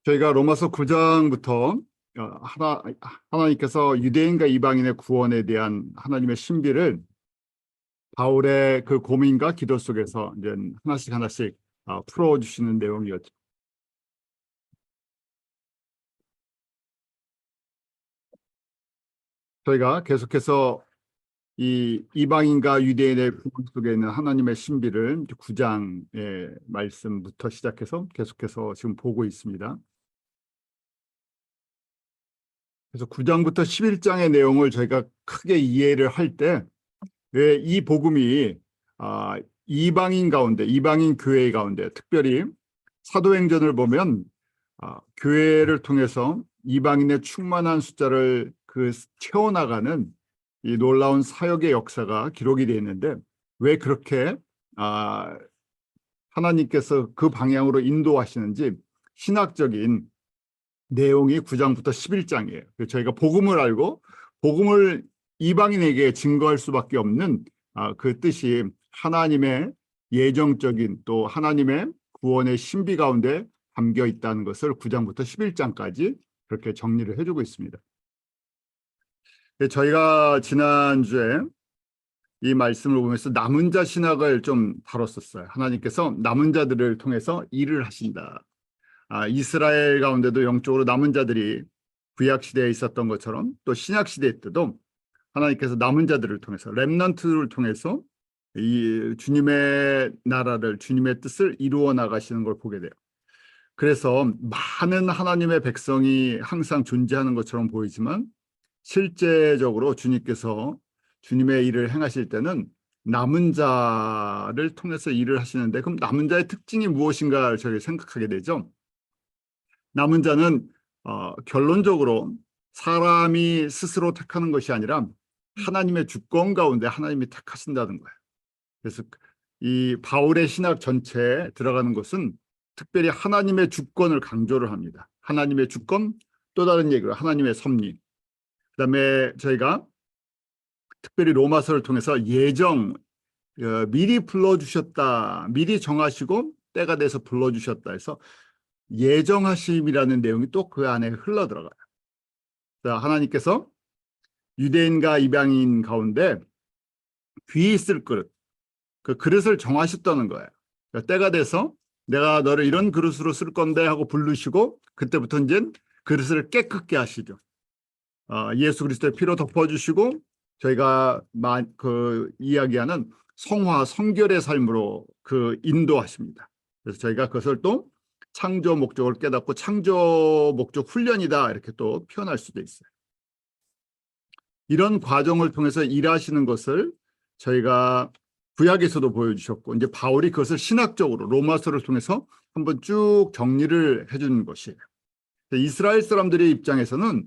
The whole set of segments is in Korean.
저희가 로마서 9장부터 하나님께서 유대인과 이방인의 구원에 대한 하나님의 신비를 바울의 그 고민과 기도 속에서 이제 하나씩 풀어주시는 내용이었죠. 저희가 계속해서 이 이방인과 유대인의 구원 속에 있는 하나님의 신비를 9장의 말씀부터 시작해서 계속해서 지금 보고 있습니다. 그래서 9장부터 11장의 내용을 저희가 크게 이해를 할 때 왜 이 복음이 이방인 가운데, 이방인 교회 가운데, 특별히 사도행전을 보면 교회를 통해서 이방인의 충만한 숫자를 채워나가는 이 놀라운 사역의 역사가 기록이 되어 있는데, 왜 그렇게 하나님께서 그 방향으로 인도하시는지 신학적인 내용이 9장부터 11장이에요. 저희가 복음을 알고 복음을 이방인에게 증거할 수밖에 없는 그 뜻이 하나님의 예정적인 또 하나님의 구원의 신비 가운데 담겨 있다는 것을 9장부터 11장까지 그렇게 정리를 해주고 있습니다. 저희가 지난주에 이 말씀을 보면서 남은 자 신학을 좀 다뤘었어요. 하나님께서 남은 자들을 통해서 일을 하신다. 이스라엘 가운데도 영적으로 남은 자들이 구약 시대에 있었던 것처럼 또 신약 시대 때도 하나님께서 남은 자들을 통해서 렘넌트를 통해서 이 주님의 나라를 주님의 뜻을 이루어 나가시는 걸 보게 돼요. 그래서 많은 하나님의 백성이 항상 존재하는 것처럼 보이지만 실제적으로 주님께서 주님의 일을 행하실 때는 남은 자를 통해서 일을 하시는데, 그럼 남은 자의 특징이 무엇인가를 저희 생각하게 되죠. 남은 자는 결론적으로 사람이 스스로 택하는 것이 아니라 하나님의 주권 가운데 하나님이 택하신다는 거예요. 그래서 이 바울의 신학 전체에 들어가는 것은 특별히 하나님의 주권을 강조를 합니다. 하나님의 주권, 또 다른 얘기로 하나님의 섭리. 그다음에 저희가 특별히 로마서를 통해서 미리 불러주셨다, 미리 정하시고 때가 돼서 불러주셨다 해서 예정하심이라는 내용이 또 그 안에 흘러 들어가요. 하나님께서 유대인과 이방인 가운데 귀 있을 그릇, 그 그릇을 정하셨다는 거예요. 그러니까 때가 돼서 내가 너를 이런 그릇으로 쓸 건데 하고 부르시고 그때부터 이제 그릇을 깨끗게 하시죠. 예수 그리스도의 피로 덮어주시고 저희가 이야기하는 성화, 성결의 삶으로 인도하십니다. 그래서 저희가 그것을 또 창조 목적을 깨닫고 창조 목적 훈련이다 이렇게 또 표현할 수도 있어요. 이런 과정을 통해서 일하시는 것을 저희가 구약에서도 보여주셨고 이제 바울이 그것을 신학적으로 로마서를 통해서 한번 쭉 정리를 해주는 것이에요. 이스라엘 사람들의 입장에서는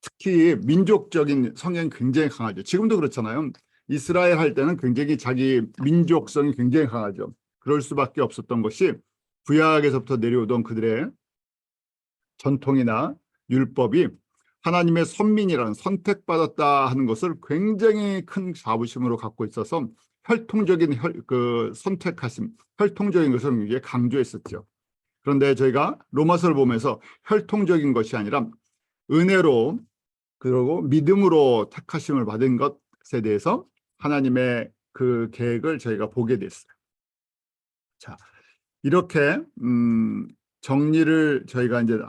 특히 민족적인 성향이 굉장히 강하죠. 지금도 그렇잖아요. 이스라엘 할 때는 굉장히 자기 민족성이 굉장히 강하죠. 그럴 수밖에 없었던 것이 구약에서부터 내려오던 그들의 전통이나 율법이 하나님의 선민이라는 선택받았다 하는 것을 굉장히 큰 자부심으로 갖고 있어서 혈통적인 선택하심, 혈통적인 것을 굉장히 강조했었죠. 그런데 저희가 로마서를 보면서 혈통적인 것이 아니라 은혜로 그리고 믿음으로 택하심을 받은 것에 대해서 하나님의 그 계획을 저희가 보게 됐어요. 자, 이렇게 정리를 저희가 이제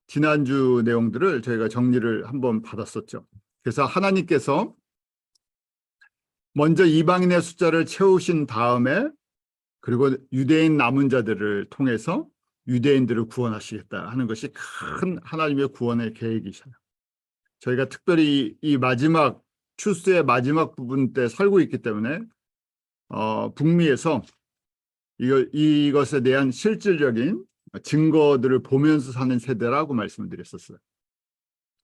지난주 내용들을 저희가 정리를 한번 받았었죠. 그래서 하나님께서 먼저 이방인의 숫자를 채우신 다음에 그리고 유대인 남은 자들을 통해서 유대인들을 구원하시겠다 하는 것이 큰 하나님의 구원의 계획이셔요. 저희가 특별히 이 마지막 추수의 마지막 부분 때 살고 있기 때문에 북미에서 이것에 대한 실질적인 증거들을 보면서 사는 세대라고 말씀을 드렸었어요.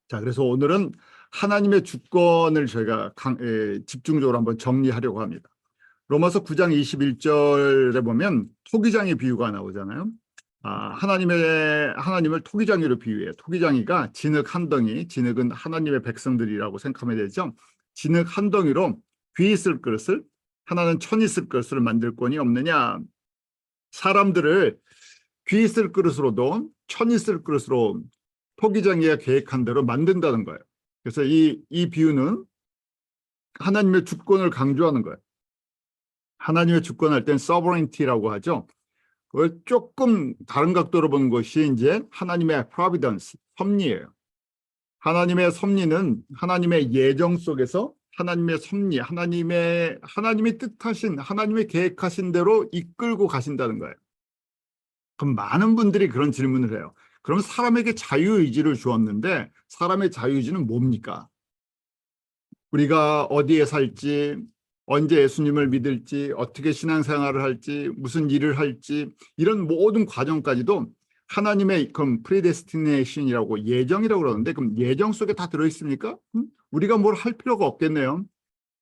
자, 그래서 오늘은 하나님의 주권을 저희가 집중적으로 한번 정리하려고 합니다. 로마서 9장 21절에 보면 토기장의 비유가 나오잖아요. 하나님을 토기장이로 비유해요. 토기장이가 진흙 한 덩이, 진흙은 하나님의 백성들이라고 생각하면 되죠. 진흙 한 덩이로 귀 있을 그릇을 하나는 천 있을 그릇을 만들 권이 없느냐. 사람들을 귀 있을 그릇으로도 천 있을 그릇으로 토기장이가 계획한 대로 만든다는 거예요. 그래서 이 비유는 하나님의 주권을 강조하는 거예요. 하나님의 주권할 땐 sovereignty라고 하죠. 그걸 조금 다른 각도로 보는 것이 이제 하나님의 providence, 섭리예요. 하나님의 섭리는 하나님의 예정 속에서 하나님의 섭리, 하나님이 뜻하신, 하나님의 계획하신 대로 이끌고 가신다는 거예요. 그럼 많은 분들이 그런 질문을 해요. 그럼 사람에게 자유의지를 주었는데 사람의 자유의지는 뭡니까? 우리가 어디에 살지, 언제 예수님을 믿을지, 어떻게 신앙생활을 할지, 무슨 일을 할지 이런 모든 과정까지도 하나님의 그럼 predestination이라고 예정이라고 그러는데 그럼 예정 속에 다 들어있습니까? 우리가 뭘 할 필요가 없겠네요.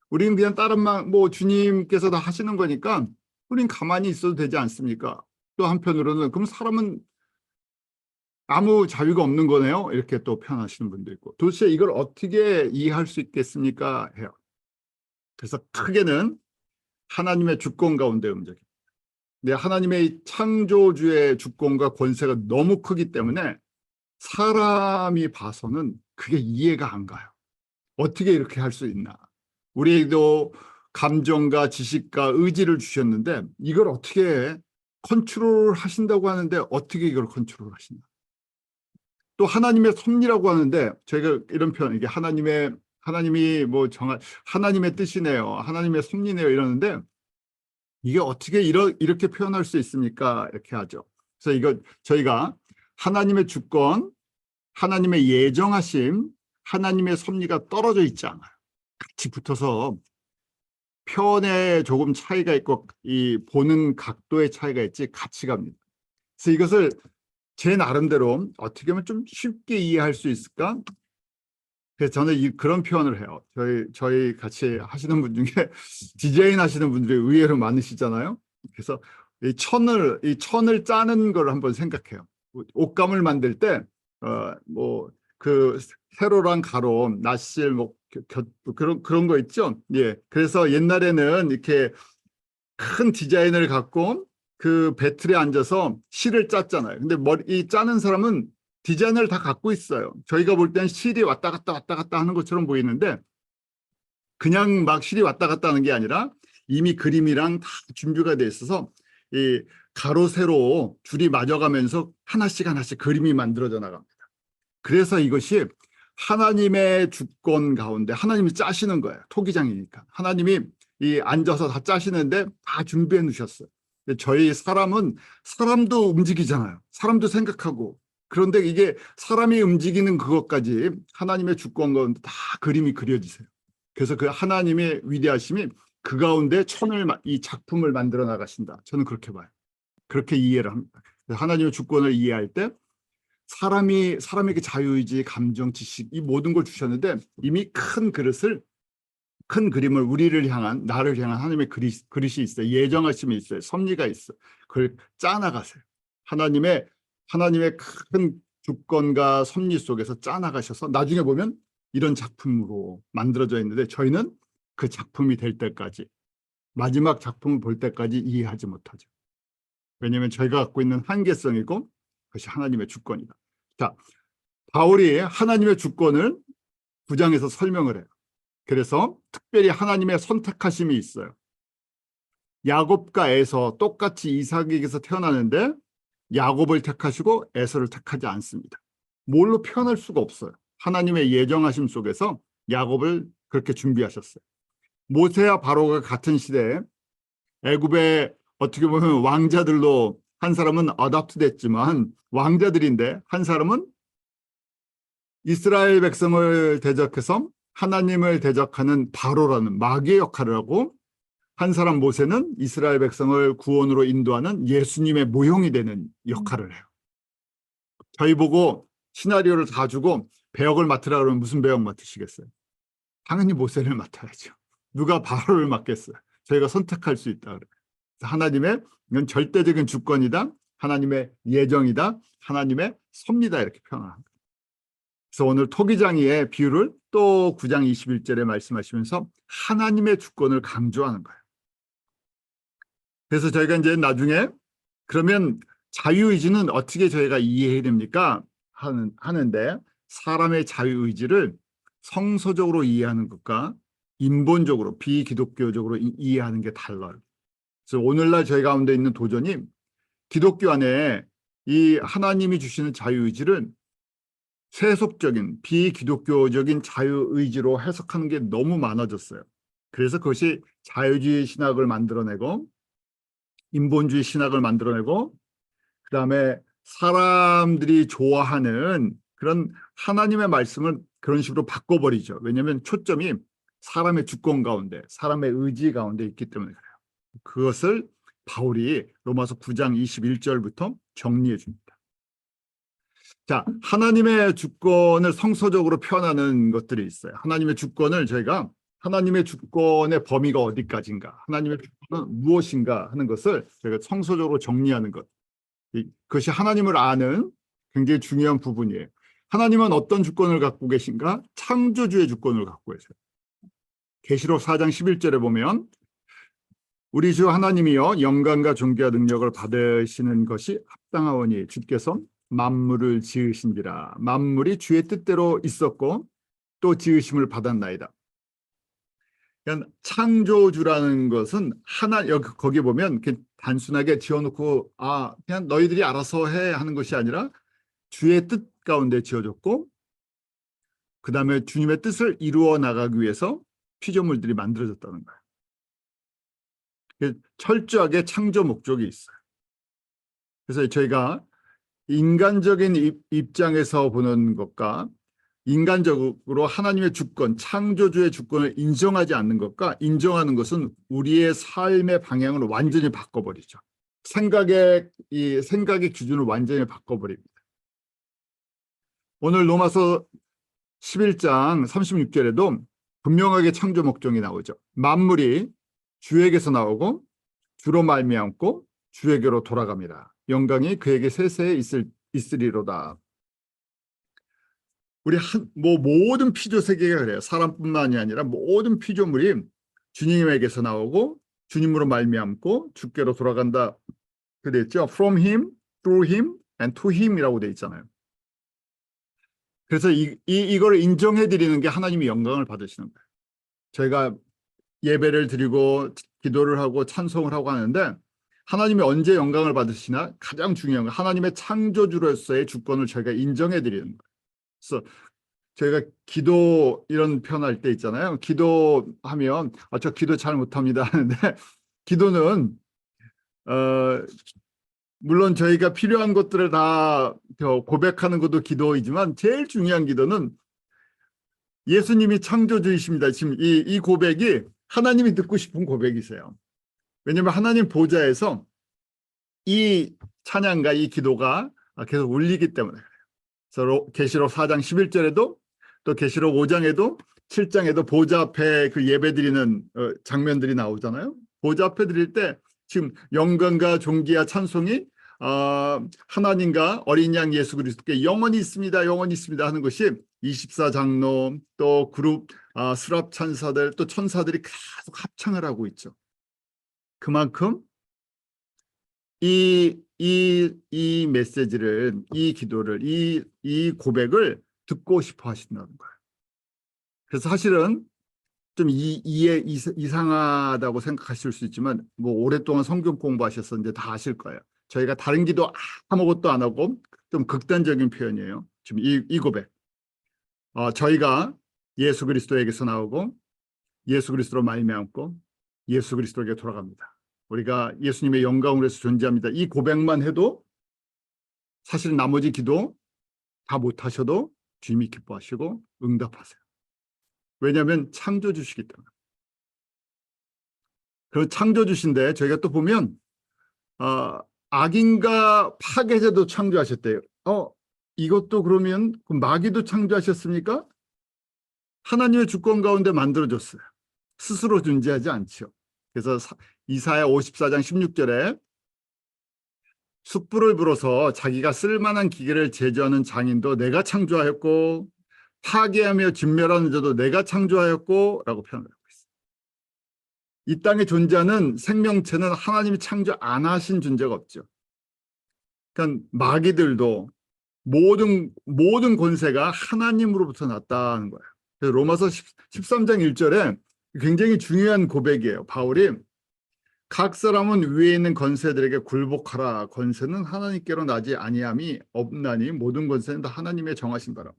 우리는 그냥 다른 뭐 주님께서 다 하시는 거니까 우린 가만히 있어도 되지 않습니까? 또 한편으로는 그럼 사람은 아무 자유가 없는 거네요. 이렇게 또 표현하시는 분도 있고 도대체 이걸 어떻게 이해할 수 있겠습니까? 해요. 그래서 크게는 하나님의 주권 가운데 움직임. 근데 하나님의 창조주의 주권과 권세가 너무 크기 때문에 사람이 봐서는 그게 이해가 안 가요. 어떻게 이렇게 할 수 있나? 우리에게도 감정과 지식과 의지를 주셨는데 이걸 어떻게 컨트롤 하신다고 하는데 어떻게 이걸 컨트롤 하시나? 또 하나님의 섭리라고 하는데 저희가 이런 표현 이게 하나님이 뭐 하나님의 뜻이네요. 하나님의 섭리네요. 이러는데 이게 어떻게 이렇게 표현할 수 있습니까? 이렇게 하죠. 그래서 이거 저희가 하나님의 주권, 하나님의 예정하심, 하나님의 섭리가 떨어져 있지 않아요. 같이 붙어서 표현에 조금 차이가 있고 이 보는 각도의 차이가 있지 같이 갑니다. 그래서 이것을 제 나름대로 어떻게 하면 좀 쉽게 이해할 수 있을까? 그래서 저는 그런 표현을 해요. 저희 같이 하시는 분 중에 디자인 하시는 분들이 의외로 많으시잖아요. 그래서 이 천을 짜는 걸 한번 생각해요. 옷감을 만들 때 뭐 그 세로랑 가로, 낫실 뭐 그런 거 있죠. 예. 그래서 옛날에는 이렇게 큰 디자인을 갖고 그 배틀에 앉아서 실을 짰잖아요. 근데 이 짜는 사람은 디자인을 다 갖고 있어요. 저희가 볼 땐 실이 왔다 갔다 하는 것처럼 보이는데 그냥 막 실이 왔다 갔다 하는 게 아니라 이미 그림이랑 다 준비가 돼 있어서 이 가로 세로 줄이 맞아가면서 하나씩 그림이 만들어져 나갑니다. 그래서 이것이 하나님의 주권 가운데 하나님이 짜시는 거예요. 토기장이니까. 하나님이 앉아서 다 짜시는데 다 준비해 놓으셨어요. 저희 사람도 움직이잖아요. 사람도 생각하고. 그런데 이게 사람이 움직이는 그것까지 하나님의 주권 가운데 다 그림이 그려지세요. 그래서 그 하나님의 위대하심이 그 가운데 이 작품을 만들어 나가신다. 저는 그렇게 봐요. 그렇게 이해를 합니다. 하나님의 주권을 이해할 때 사람에게 자유의지, 감정, 지식 이 모든 걸 주셨는데 이미 큰 그림을 나를 향한 하나님의 그릇이 있어요. 예정하심이 있어요. 섭리가 있어요. 그걸 짜나가세요. 하나님의 큰 주권과 섭리 속에서 짜나가셔서 나중에 보면 이런 작품으로 만들어져 있는데 저희는 그 작품이 될 때까지 마지막 작품을 볼 때까지 이해하지 못하죠. 왜냐하면 저희가 갖고 있는 한계성이고 그것이 하나님의 주권이다. 자, 바울이 하나님의 주권을 9장에서 설명을 해요. 그래서 특별히 하나님의 선택하심이 있어요. 야곱과 에서 똑같이 이삭에게서 태어나는데 야곱을 택하시고 에서를 택하지 않습니다. 뭘로 표현할 수가 없어요. 하나님의 예정하심 속에서 야곱을 그렇게 준비하셨어요. 모세와 바로가 같은 시대에 애굽의 어떻게 보면 왕자들로 한 사람은 어답트 됐지만 왕자들인데 한 사람은 이스라엘 백성을 대적해서 하나님을 대적하는 바로라는 마귀의 역할을 하고 한 사람 모세는 이스라엘 백성을 구원으로 인도하는 예수님의 모형이 되는 역할을 해요. 저희 보고 시나리오를 다 주고 배역을 맡으라 그러면 무슨 배역 맡으시겠어요? 당연히 모세를 맡아야죠. 누가 바로를 맡겠어요? 저희가 선택할 수 있다 그래요. 하나님의 이건 절대적인 주권이다. 하나님의 예정이다. 하나님의 섭리다 이렇게 표현합니다. 그래서 오늘 토기장이의 비유를 또 9장 21절에 말씀하시면서 하나님의 주권을 강조하는 거예요. 그래서 저희가 이제 나중에 그러면 자유의지는 어떻게 저희가 이해해야 됩니까? 하는데 사람의 자유의지를 성서적으로 이해하는 것과 인본적으로 비기독교적으로 이해하는 게 달라요. 그래서 오늘날 저희 가운데 있는 도전이 기독교 안에 이 하나님이 주시는 자유의지를 세속적인 비기독교적인 자유의지로 해석하는 게 너무 많아졌어요. 그래서 그것이 자유주의 신학을 만들어내고 인본주의 신학을 만들어내고 그다음에 사람들이 좋아하는 그런 하나님의 말씀을 그런 식으로 바꿔버리죠. 왜냐하면 초점이 사람의 주권 가운데, 사람의 의지 가운데 있기 때문에 그래요. 그것을 바울이 로마서 9장 21절부터 정리해 줍니다. 자, 하나님의 주권을 성서적으로 표현하는 것들이 있어요. 하나님의 주권을 저희가 하나님의 주권의 범위가 어디까지인가, 하나님의 주권은 무엇인가 하는 것을 저희가 성서적으로 정리하는 것. 그것이 하나님을 아는 굉장히 중요한 부분이에요. 하나님은 어떤 주권을 갖고 계신가? 창조주의 주권을 갖고 계세요. 계시록 4장 11절에 보면 우리 주 하나님이여 영광과 존귀와 능력을 받으시는 것이 합당하오니 주께서 만물을 지으신지라. 만물이 주의 뜻대로 있었고 또 지으심을 받았나이다. 그러니까 창조주라는 것은 여기 거기 보면 단순하게 지어놓고 그냥 너희들이 알아서 해 하는 것이 아니라 주의 뜻 가운데 지어졌고 그 다음에 주님의 뜻을 이루어 나가기 위해서 피조물들이 만들어졌다는 거예요. 철저하게 창조 목적이 있어요. 그래서 저희가 인간적인 입장에서 보는 것과 인간적으로 하나님의 주권, 창조주의 주권을 인정하지 않는 것과 인정하는 것은 우리의 삶의 방향을 완전히 바꿔버리죠. 생각의 기준을 완전히 바꿔버립니다. 오늘 로마서 11장 36절에도 분명하게 창조 목적이 나오죠. 만물이 주에게서 나오고 주로 말미암고 주에게로 돌아갑니다. 영광이 그에게 세세에 있으리로다. 우리 모든 피조 세계가 그래요. 사람뿐만이 아니라 모든 피조물이 주님에게서 나오고 주님으로 말미암고 주께로 돌아간다. 그랬죠. From him, through him, and to him이라고 돼 있잖아요. 그래서 이걸 인정해 드리는 게 하나님이 영광을 받으시는 거예요. 저희가 예배를 드리고 기도를 하고 찬송을 하고 하는데 하나님이 언제 영광을 받으시나? 가장 중요한 건 하나님의 창조주로서의 주권을 저희가 인정해 드리는 거예요. 그래서 저희가 기도 이런 표현할 때 있잖아요. 기도하면 저 기도 잘 못합니다 하는데 기도는 물론 저희가 필요한 것들을 다 고백하는 것도 기도이지만 제일 중요한 기도는 예수님이 창조주이십니다. 지금 이 고백이 하나님이 듣고 싶은 고백이세요. 왜냐하면 하나님 보좌에서 이 찬양과 이 기도가 계속 울리기 때문에 그래요. 그래서 계시록 4장 11절에도 또 계시록 5장에도 7장에도 보좌 앞에 그 예배 드리는 장면들이 나오잖아요. 보좌 앞에 드릴 때 지금 영광과 존귀와 찬송이 하나님과 어린 양 예수 그리스도께 영원히 있습니다. 영원히 있습니다 하는 것이 24장로 또 그룹 수랍 천사들 또 천사들이 계속 합창을 하고 있죠. 그만큼 이 메시지를 이 기도를 이 고백을 듣고 싶어 하신다는 거예요. 그래서 사실은 좀 이상하다고 생각하실 수 있지만 오랫동안 성경 공부하셨었는데 다 아실 거예요. 저희가 다른 기도 아무것도 안 하고 좀 극단적인 표현이에요. 지금 이 고백. 저희가 예수 그리스도에게서 나오고 예수 그리스도로 말미암고 예수 그리스도에게 돌아갑니다. 우리가 예수님의 영광으로 해서 존재합니다. 이 고백만 해도 사실 나머지 기도 다 못하셔도 주님이 기뻐하시고 응답하세요. 왜냐하면 창조주시기 때문에. 그 창조주신데 저희가 또 보면 악인과 파괴자도 창조하셨대요. 이것도 그러면 마귀도 창조하셨습니까? 하나님의 주권 가운데 만들어졌어요. 스스로 존재하지 않죠. 그래서 이사야 54장 16절에 숯불을 불어서 자기가 쓸만한 기계를 제조하는 장인도 내가 창조하였고 파괴하며 진멸하는 자도 내가 창조하였고 라고 표현하고 있어요. 이 땅에 존재하는 생명체는 하나님이 창조 안 하신 존재가 없죠. 그러니까 마귀들도 모든 권세가 하나님으로부터 났다는 거예요. 그래서 로마서 13장 1절에 굉장히 중요한 고백이에요. 바울이 각 사람은 위에 있는 권세들에게 굴복하라. 권세는 하나님께로 나지 아니함이 없나니 모든 권세는 다 하나님의 정하신 바라.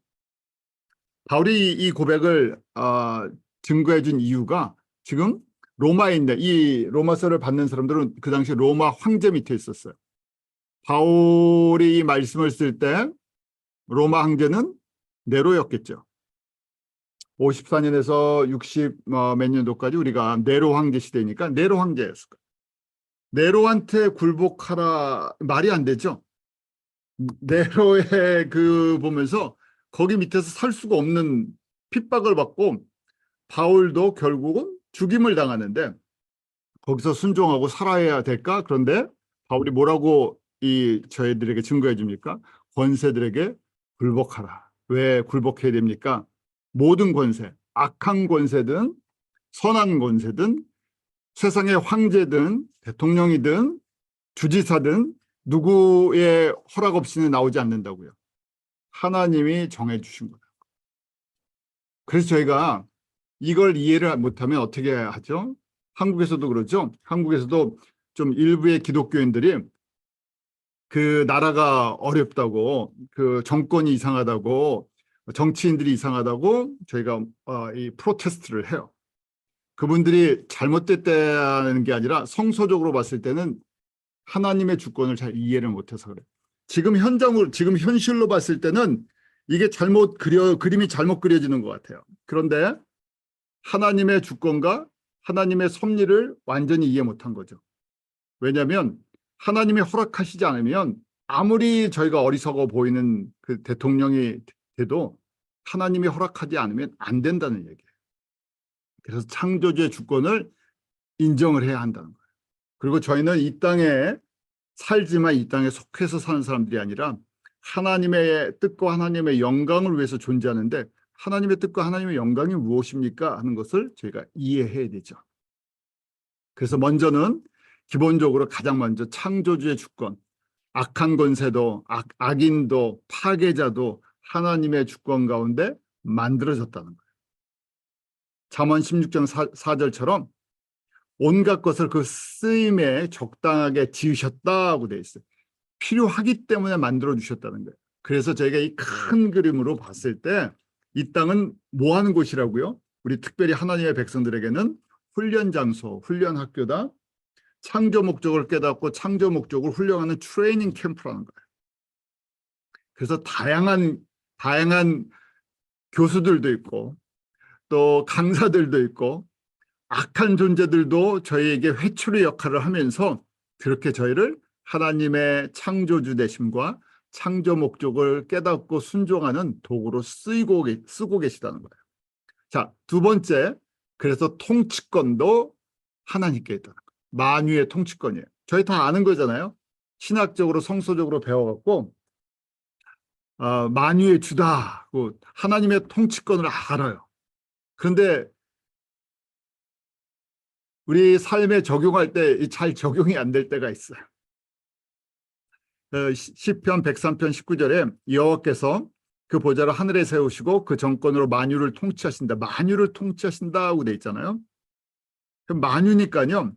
바울이 이 고백을 증거해 준 이유가 지금 로마에 있는 이 로마서를 받는 사람들은 그 당시 로마 황제 밑에 있었어요. 바울이 이 말씀을 쓸 때 로마 황제는 네로였겠죠. 54년에서 60 몇 년도까지 우리가 네로 황제 시대니까 네로 황제였을 거예요. 네로한테 굴복하라 말이 안 되죠. 네로의 그 보면서 거기 밑에서 살 수가 없는 핍박을 받고 바울도 결국은 죽임을 당하는데 거기서 순종하고 살아야 될까? 그런데 바울이 뭐라고 이 저희들에게 증거해 줍니까? 권세들에게 굴복하라. 왜 굴복해야 됩니까? 모든 권세, 악한 권세든 선한 권세든 세상의 황제든 대통령이든 주지사든 누구의 허락 없이는 나오지 않는다고요. 하나님이 정해 주신 거예요. 그래서 저희가 이걸 이해를 못하면 어떻게 하죠? 한국에서도 그렇죠. 한국에서도 좀 일부의 기독교인들이 그 나라가 어렵다고, 그 정권이 이상하다고, 정치인들이 이상하다고 저희가 이 프로테스트를 해요. 그분들이 잘못됐다는 게 아니라 성서적으로 봤을 때는 하나님의 주권을 잘 이해를 못해서 그래요. 지금 현실로 봤을 때는 이게 그림이 잘못 그려지는 것 같아요. 그런데 하나님의 주권과 하나님의 섭리를 완전히 이해 못한 거죠. 왜냐하면 하나님이 허락하시지 않으면 아무리 저희가 어리석어 보이는 그 대통령이 돼도 하나님이 허락하지 않으면 안 된다는 얘기예요. 그래서 창조주의 주권을 인정을 해야 한다는 거예요. 그리고 저희는 이 땅에 살지만 이 땅에 속해서 사는 사람들이 아니라 하나님의 뜻과 하나님의 영광을 위해서 존재하는데 하나님의 뜻과 하나님의 영광이 무엇입니까? 하는 것을 저희가 이해해야 되죠. 그래서 기본적으로 가장 먼저 창조주의 주권, 악한 권세도 악인도 파괴자도 하나님의 주권 가운데 만들어졌다는 거예요. 잠언 16장 4절처럼 온갖 것을 그 쓰임에 적당하게 지으셨다고 돼 있어요. 필요하기 때문에 만들어 주셨다는 거예요. 그래서 저희가 이 큰 그림으로 봤을 때 이 땅은 뭐 하는 곳이라고요? 우리 특별히 하나님의 백성들에게는 훈련 장소, 훈련 학교다. 창조 목적을 깨닫고 창조 목적을 훈련하는 트레이닝 캠프라는 거예요. 그래서 다양한 교수들도 있고 또 강사들도 있고 악한 존재들도 저희에게 회초리 역할을 하면서 그렇게 저희를 하나님의 창조주 되심과 창조 목적을 깨닫고 순종하는 도구로 쓰고 계시다는 거예요. 자, 두 번째, 그래서 통치권도 하나님께 있다는 거예요. 만유의 통치권이에요. 저희 다 아는 거잖아요. 신학적으로 성서적으로 배워갖고 만유의 주다, 하나님의 통치권을 알아요. 그런데 우리 삶에 적용할 때 잘 적용이 안 될 때가 있어요. 시편 103편 19절에 여호와께서 그 보좌를 하늘에 세우시고 그 정권으로 만유를 통치하신다. 만유를 통치하신다고 돼 있잖아요. 그럼 만유니까요.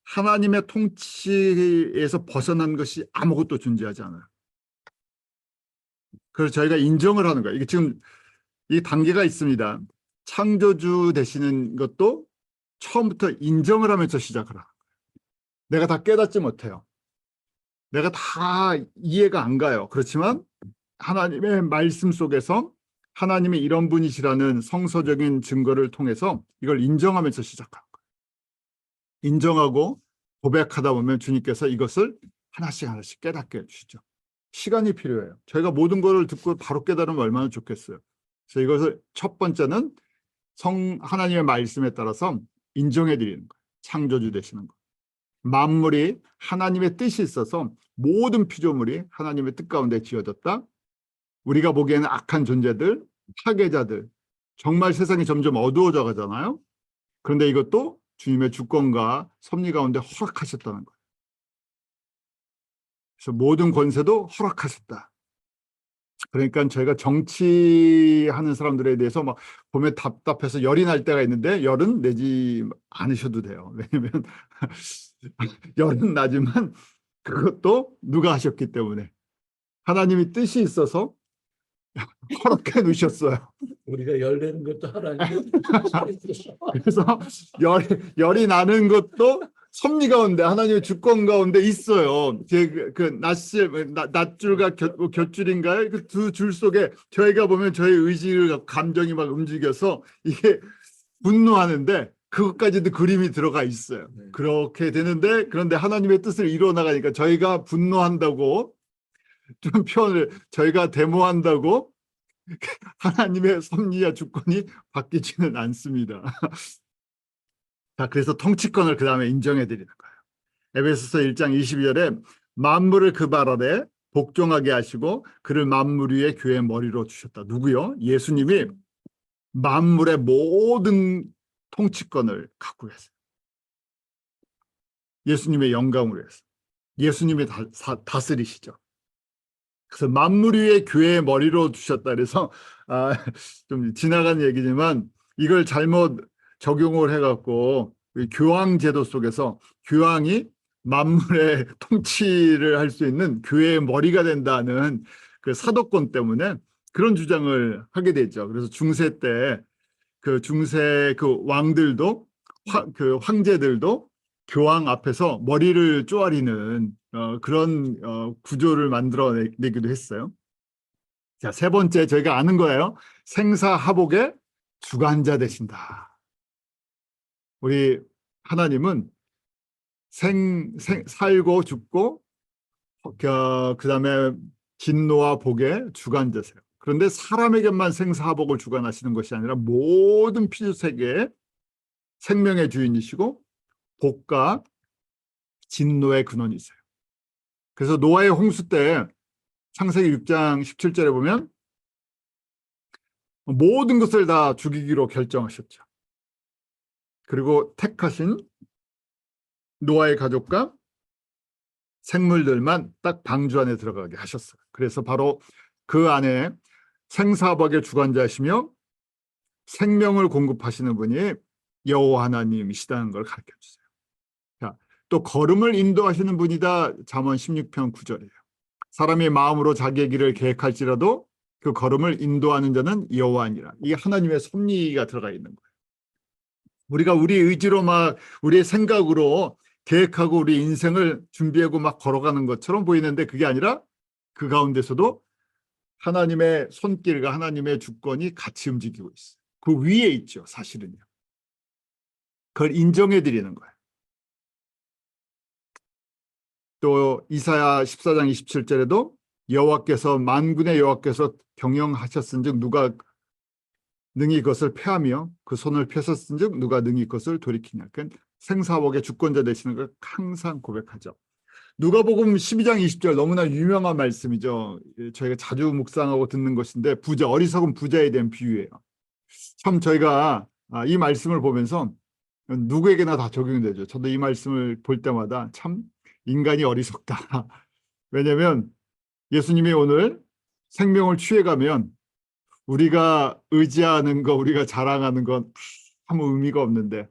하나님의 통치에서 벗어난 것이 아무것도 존재하지 않아요. 그래서 저희가 인정을 하는 거예요. 이게 지금 이 단계가 있습니다. 창조주 되시는 것도 처음부터 인정을 하면서 시작을 하는 거예요. 내가 다 깨닫지 못해요. 내가 다 이해가 안 가요. 그렇지만 하나님의 말씀 속에서 하나님이 이런 분이시라는 성서적인 증거를 통해서 이걸 인정하면서 시작하는 거예요. 인정하고 고백하다 보면 주님께서 이것을 하나씩 깨닫게 해주시죠. 시간이 필요해요. 저희가 모든 것을 듣고 바로 깨달으면 얼마나 좋겠어요. 그래서 이것을 첫 번째는 하나님의 말씀에 따라서 인정해 드리는 거예요. 창조주 되시는 거. 만물이 하나님의 뜻이 있어서 모든 피조물이 하나님의 뜻 가운데 지어졌다. 우리가 보기에는 악한 존재들, 파괴자들, 정말 세상이 점점 어두워져 가잖아요. 그런데 이것도 주님의 주권과 섭리 가운데 허락하셨다는 거예요. 그래서 모든 권세도 허락하셨다. 그러니까 저희가 정치하는 사람들에 대해서 막 보면 답답해서 열이 날 때가 있는데 열은 내지 않으셔도 돼요. 왜냐하면 열은 나지만 그것도 누가 하셨기 때문에 하나님이 뜻이 있어서 허락해 놓으셨어요. 우리가 열내는 것도 하나님의 그래서 열이 나는 것도 섭리 가운데 하나님의 주권 가운데 있어요. 낫줄과 곁줄인가요? 그 두 줄 속에 저희가 보면 저희 의지를 감정이 막 움직여서 이게 분노하는데 그것까지도 그림이 들어가 있어요. 네. 그렇게 되는데 그런데 하나님의 뜻을 이루어 나가니까 저희가 분노한다고 좀 표현을 저희가 데모한다고 하나님의 섭리와 주권이 바뀌지는 않습니다. 자, 그래서 통치권을 그 다음에 인정해 드리는 거예요. 에베소서 1장 22절에 만물을 그 발 아래 복종하게 하시고 그를 만물 위에 교회의 머리로 주셨다. 누구요? 예수님이 만물의 모든 통치권을 갖고 계세요. 예수님의 영광으로 해서. 예수님이 다스리시죠. 그래서 만물 위에 교회의 머리로 주셨다. 그래서 좀 지나간 얘기지만 이걸 잘못 적용을 해갖고 교황 제도 속에서 교황이 만물의 통치를 할 수 있는 교회의 머리가 된다는 그 사도권 때문에 그런 주장을 하게 되죠. 그래서 중세 때 그 중세 그 왕들도 그 황제들도 교황 앞에서 머리를 쪼아리는 그런 구조를 만들어내기도 했어요. 자, 세 번째 저희가 아는 거예요. 생사하복의 주관자 되신다. 우리 하나님은 살고 죽고 그다음에 진노와 복의 주관자세요. 그런데 사람에게만 생사하복을 주관하시는 것이 아니라 모든 피조세계의 생명의 주인이시고 복과 진노의 근원이세요. 그래서 노아의 홍수 때 창세기 6장 17절에 보면 모든 것을 다 죽이기로 결정하셨죠. 그리고 택하신 노아의 가족과 생물들만 딱 방주 안에 들어가게 하셨어요. 그래서 바로 그 안에 생사복의 주관자시며 생명을 공급하시는 분이 여호와 하나님이시다는 걸 가르쳐 주세요. 자, 또 걸음을 인도하시는 분이다. 잠언 16편 9절이에요. 사람이 마음으로 자기의 길을 계획할지라도 그 걸음을 인도하는 자는 여호와니라. 이게 하나님의 섭리가 들어가 있는 거예요. 우리가 우리 의지로 막 우리의 생각으로 계획하고 우리 인생을 준비하고 막 걸어가는 것처럼 보이는데 그게 아니라 그 가운데서도 하나님의 손길과 하나님의 주권이 같이 움직이고 있어요. 그 위에 있죠, 사실은요. 그걸 인정해 드리는 거예요. 또 이사야 14장 27절에도 여호와께서 만군의 여호와께서 경영하셨은즉 누가 능히 그것을 패하며 그 손을 펴셨은즉 누가 능히 그것을 돌이키냐. 그러니까 생사복의 주권자 되시는 걸 항상 고백하죠. 누가복음 12장 20절 너무나 유명한 말씀이죠. 저희가 자주 묵상하고 듣는 것인데 어리석은 부자에 대한 비유예요. 참 저희가 이 말씀을 보면서 누구에게나 다 적용되죠. 저도 이 말씀을 볼 때마다 참 인간이 어리석다. 왜냐하면 예수님이 오늘 생명을 취해가면 우리가 의지하는 거, 우리가 자랑하는 건 아무 의미가 없는데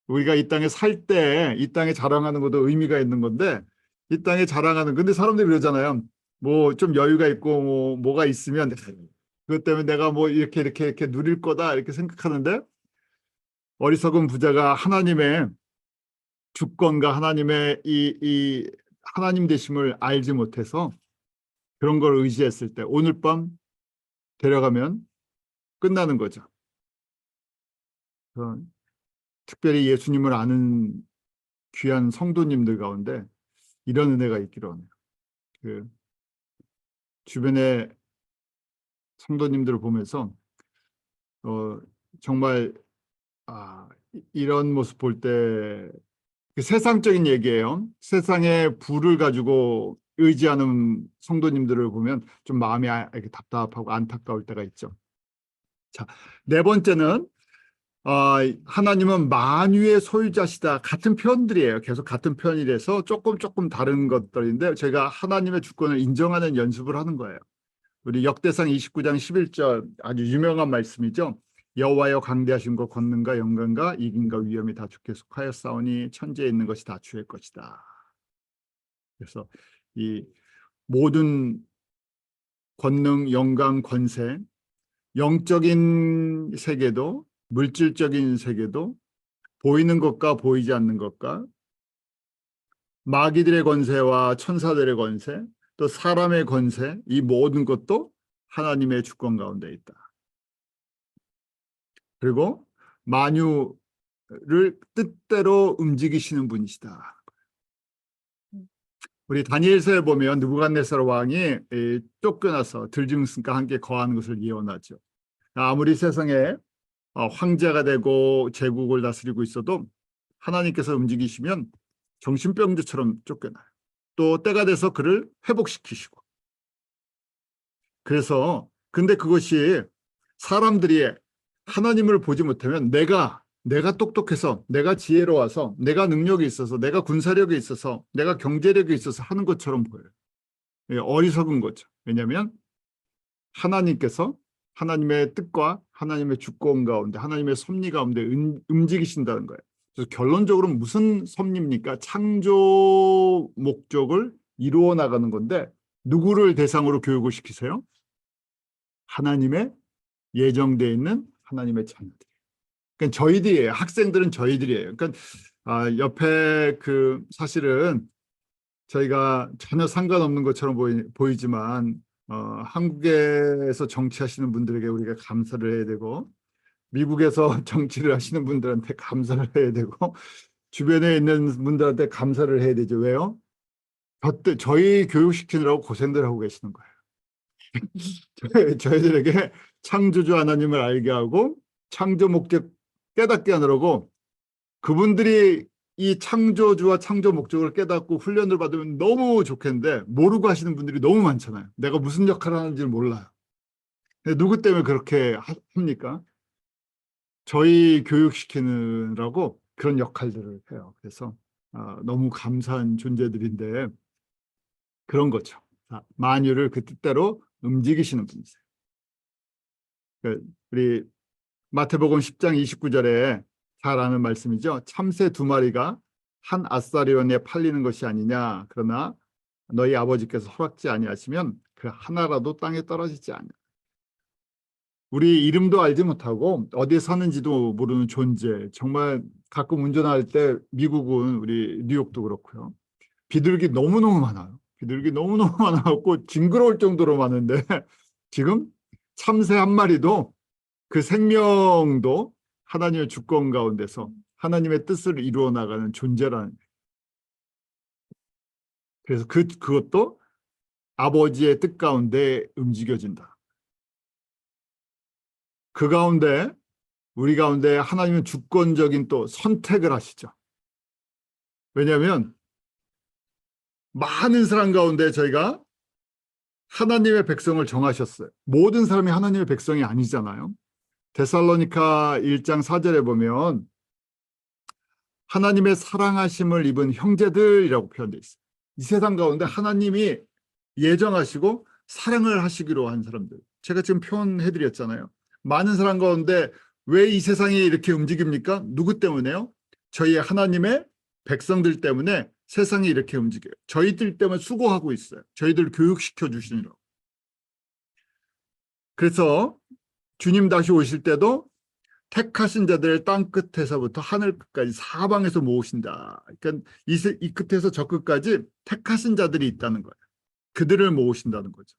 우리가 이 땅에 살 때 이 땅에 자랑하는 것도 의미가 있는 건데 이 땅에 자랑하는 근데 사람들이 그러잖아요. 뭐 좀 여유가 있고 뭐가 있으면 그것 때문에 내가 뭐 이렇게 누릴 거다 이렇게 생각하는데 어리석은 부자가 하나님의 주권과 하나님의 이 하나님 되심을 알지 못해서 그런 걸 의지했을 때 오늘 밤 데려가면 끝나는 거죠. 특별히 예수님을 아는 귀한 성도님들 가운데 이런 은혜가 있기로 하네요. 그 주변에 성도님들을 보면서 정말 이런 모습 볼 때 세상적인 얘기예요. 세상의 부를 가지고 의지하는 성도님들을 보면 좀 마음이 이렇게 답답하고 안타까울 때가 있죠. 자, 네 번째는 하나님은 만유의 소유자시다. 같은 표현들이에요. 계속 같은 표현이라서 조금 다른 것들인데 제가 하나님의 주권을 인정하는 연습을 하는 거예요. 우리 역대상 29장 11절 아주 유명한 말씀이죠. 여호와여 강대하신 것 권능과 영광과 이김과 위엄이 다 주께 속하였사오니 천지에 있는 것이 다 주의 것이다. 그래서 이 모든 권능, 영광, 권세, 영적인 세계도 물질적인 세계도 보이는 것과 보이지 않는 것과 마귀들의 권세와 천사들의 권세, 또 사람의 권세, 이 모든 것도 하나님의 주권 가운데 있다. 그리고 만유를 뜻대로 움직이시는 분이시다. 우리 다니엘서에 보면 느부갓네살 왕이 쫓겨나서 들짐승과 함께 거하는 것을 예언하죠. 아무리 세상에 황제가 되고 제국을 다스리고 있어도 하나님께서 움직이시면 정신병자처럼 쫓겨나요. 또 때가 돼서 그를 회복시키시고. 그래서 근데 그것이 사람들이 하나님을 보지 못하면 내가 똑똑해서 내가 지혜로워서 내가 능력이 있어서 내가 군사력이 있어서 내가 경제력이 있어서 하는 것처럼 보여요. 어리석은 거죠. 왜냐하면 하나님께서 하나님의 뜻과 하나님의 주권 가운데 하나님의 섭리 가운데 움직이신다는 거예요. 그래서 결론적으로 무슨 섭리입니까? 창조 목적을 이루어 나가는 건데 누구를 대상으로 교육을 시키세요? 하나님의 예정되어 있는 하나님의 자녀들. 그러니까 저희들이에요. 학생들은 저희들이에요. 그러니까 옆에 사실은 저희가 전혀 상관없는 것처럼 보이지만 한국에서 정치하시는 분들에게 우리가 감사를 해야 되고 미국에서 정치를 하시는 분들한테 감사를 해야 되고 주변에 있는 분들한테 감사를 해야 되죠. 왜요? 저희 교육시키느라고 고생들 하고 계시는 거예요. 저희들에게 창조주 하나님을 알게 하고 창조 목적 깨닫게 하느라고 그분들이 이 창조주와 창조 목적을 깨닫고 훈련을 받으면 너무 좋겠는데 모르고 하시는 분들이 너무 많잖아요. 내가 무슨 역할을 하는지를 몰라요. 근데 누구 때문에 그렇게 합니까? 저희 교육시키느라고 그런 역할들을 해요. 그래서 너무 감사한 존재들인데 그런 거죠. 만유를 그 뜻대로 움직이시는 분이세요. 우리 마태복음 10장 29절에 잘 아는 말씀이죠. 참새 2마리가 한 아사리온에 팔리는 것이 아니냐. 그러나 너희 아버지께서 허락지 아니하시면 그 하나라도 땅에 떨어지지 않냐. 우리 이름도 알지 못하고 어디에 사는지도 모르는 존재. 정말 가끔 운전할 때 미국은 우리 뉴욕도 그렇고요. 비둘기 너무너무 많아요. 비둘기 너무너무 많아갖고 징그러울 정도로 많은데 지금 참새 한 마리도 그 생명도 하나님의 주권 가운데서 하나님의 뜻을 이루어 나가는 존재라는 거예요. 그래서 그것도 아버지의 뜻 가운데 움직여진다. 그 가운데 우리 가운데 하나님은 주권적인 또 선택을 하시죠. 왜냐하면 많은 사람 가운데 저희가 하나님의 백성을 정하셨어요. 모든 사람이 하나님의 백성이 아니잖아요. 데살로니가 1장 4절에 보면 하나님의 사랑하심을 입은 형제들이라고 표현되어 있어요. 이 세상 가운데 하나님이 예정하시고 사랑을 하시기로 한 사람들. 제가 지금 표현해드렸잖아요. 많은 사람 가운데 왜 이 세상이 이렇게 움직입니까? 누구 때문에요? 저희 하나님의 백성들 때문에 세상이 이렇게 움직여요. 저희들 때문에 수고하고 있어요. 저희들 교육시켜 주시느라고. 그래서 주님 다시 오실 때도 택하신 자들을 땅 끝에서부터 하늘 끝까지 사방에서 모으신다. 그러니까 이 끝에서 저 끝까지 택하신 자들이 있다는 거예요. 그들을 모으신다는 거죠.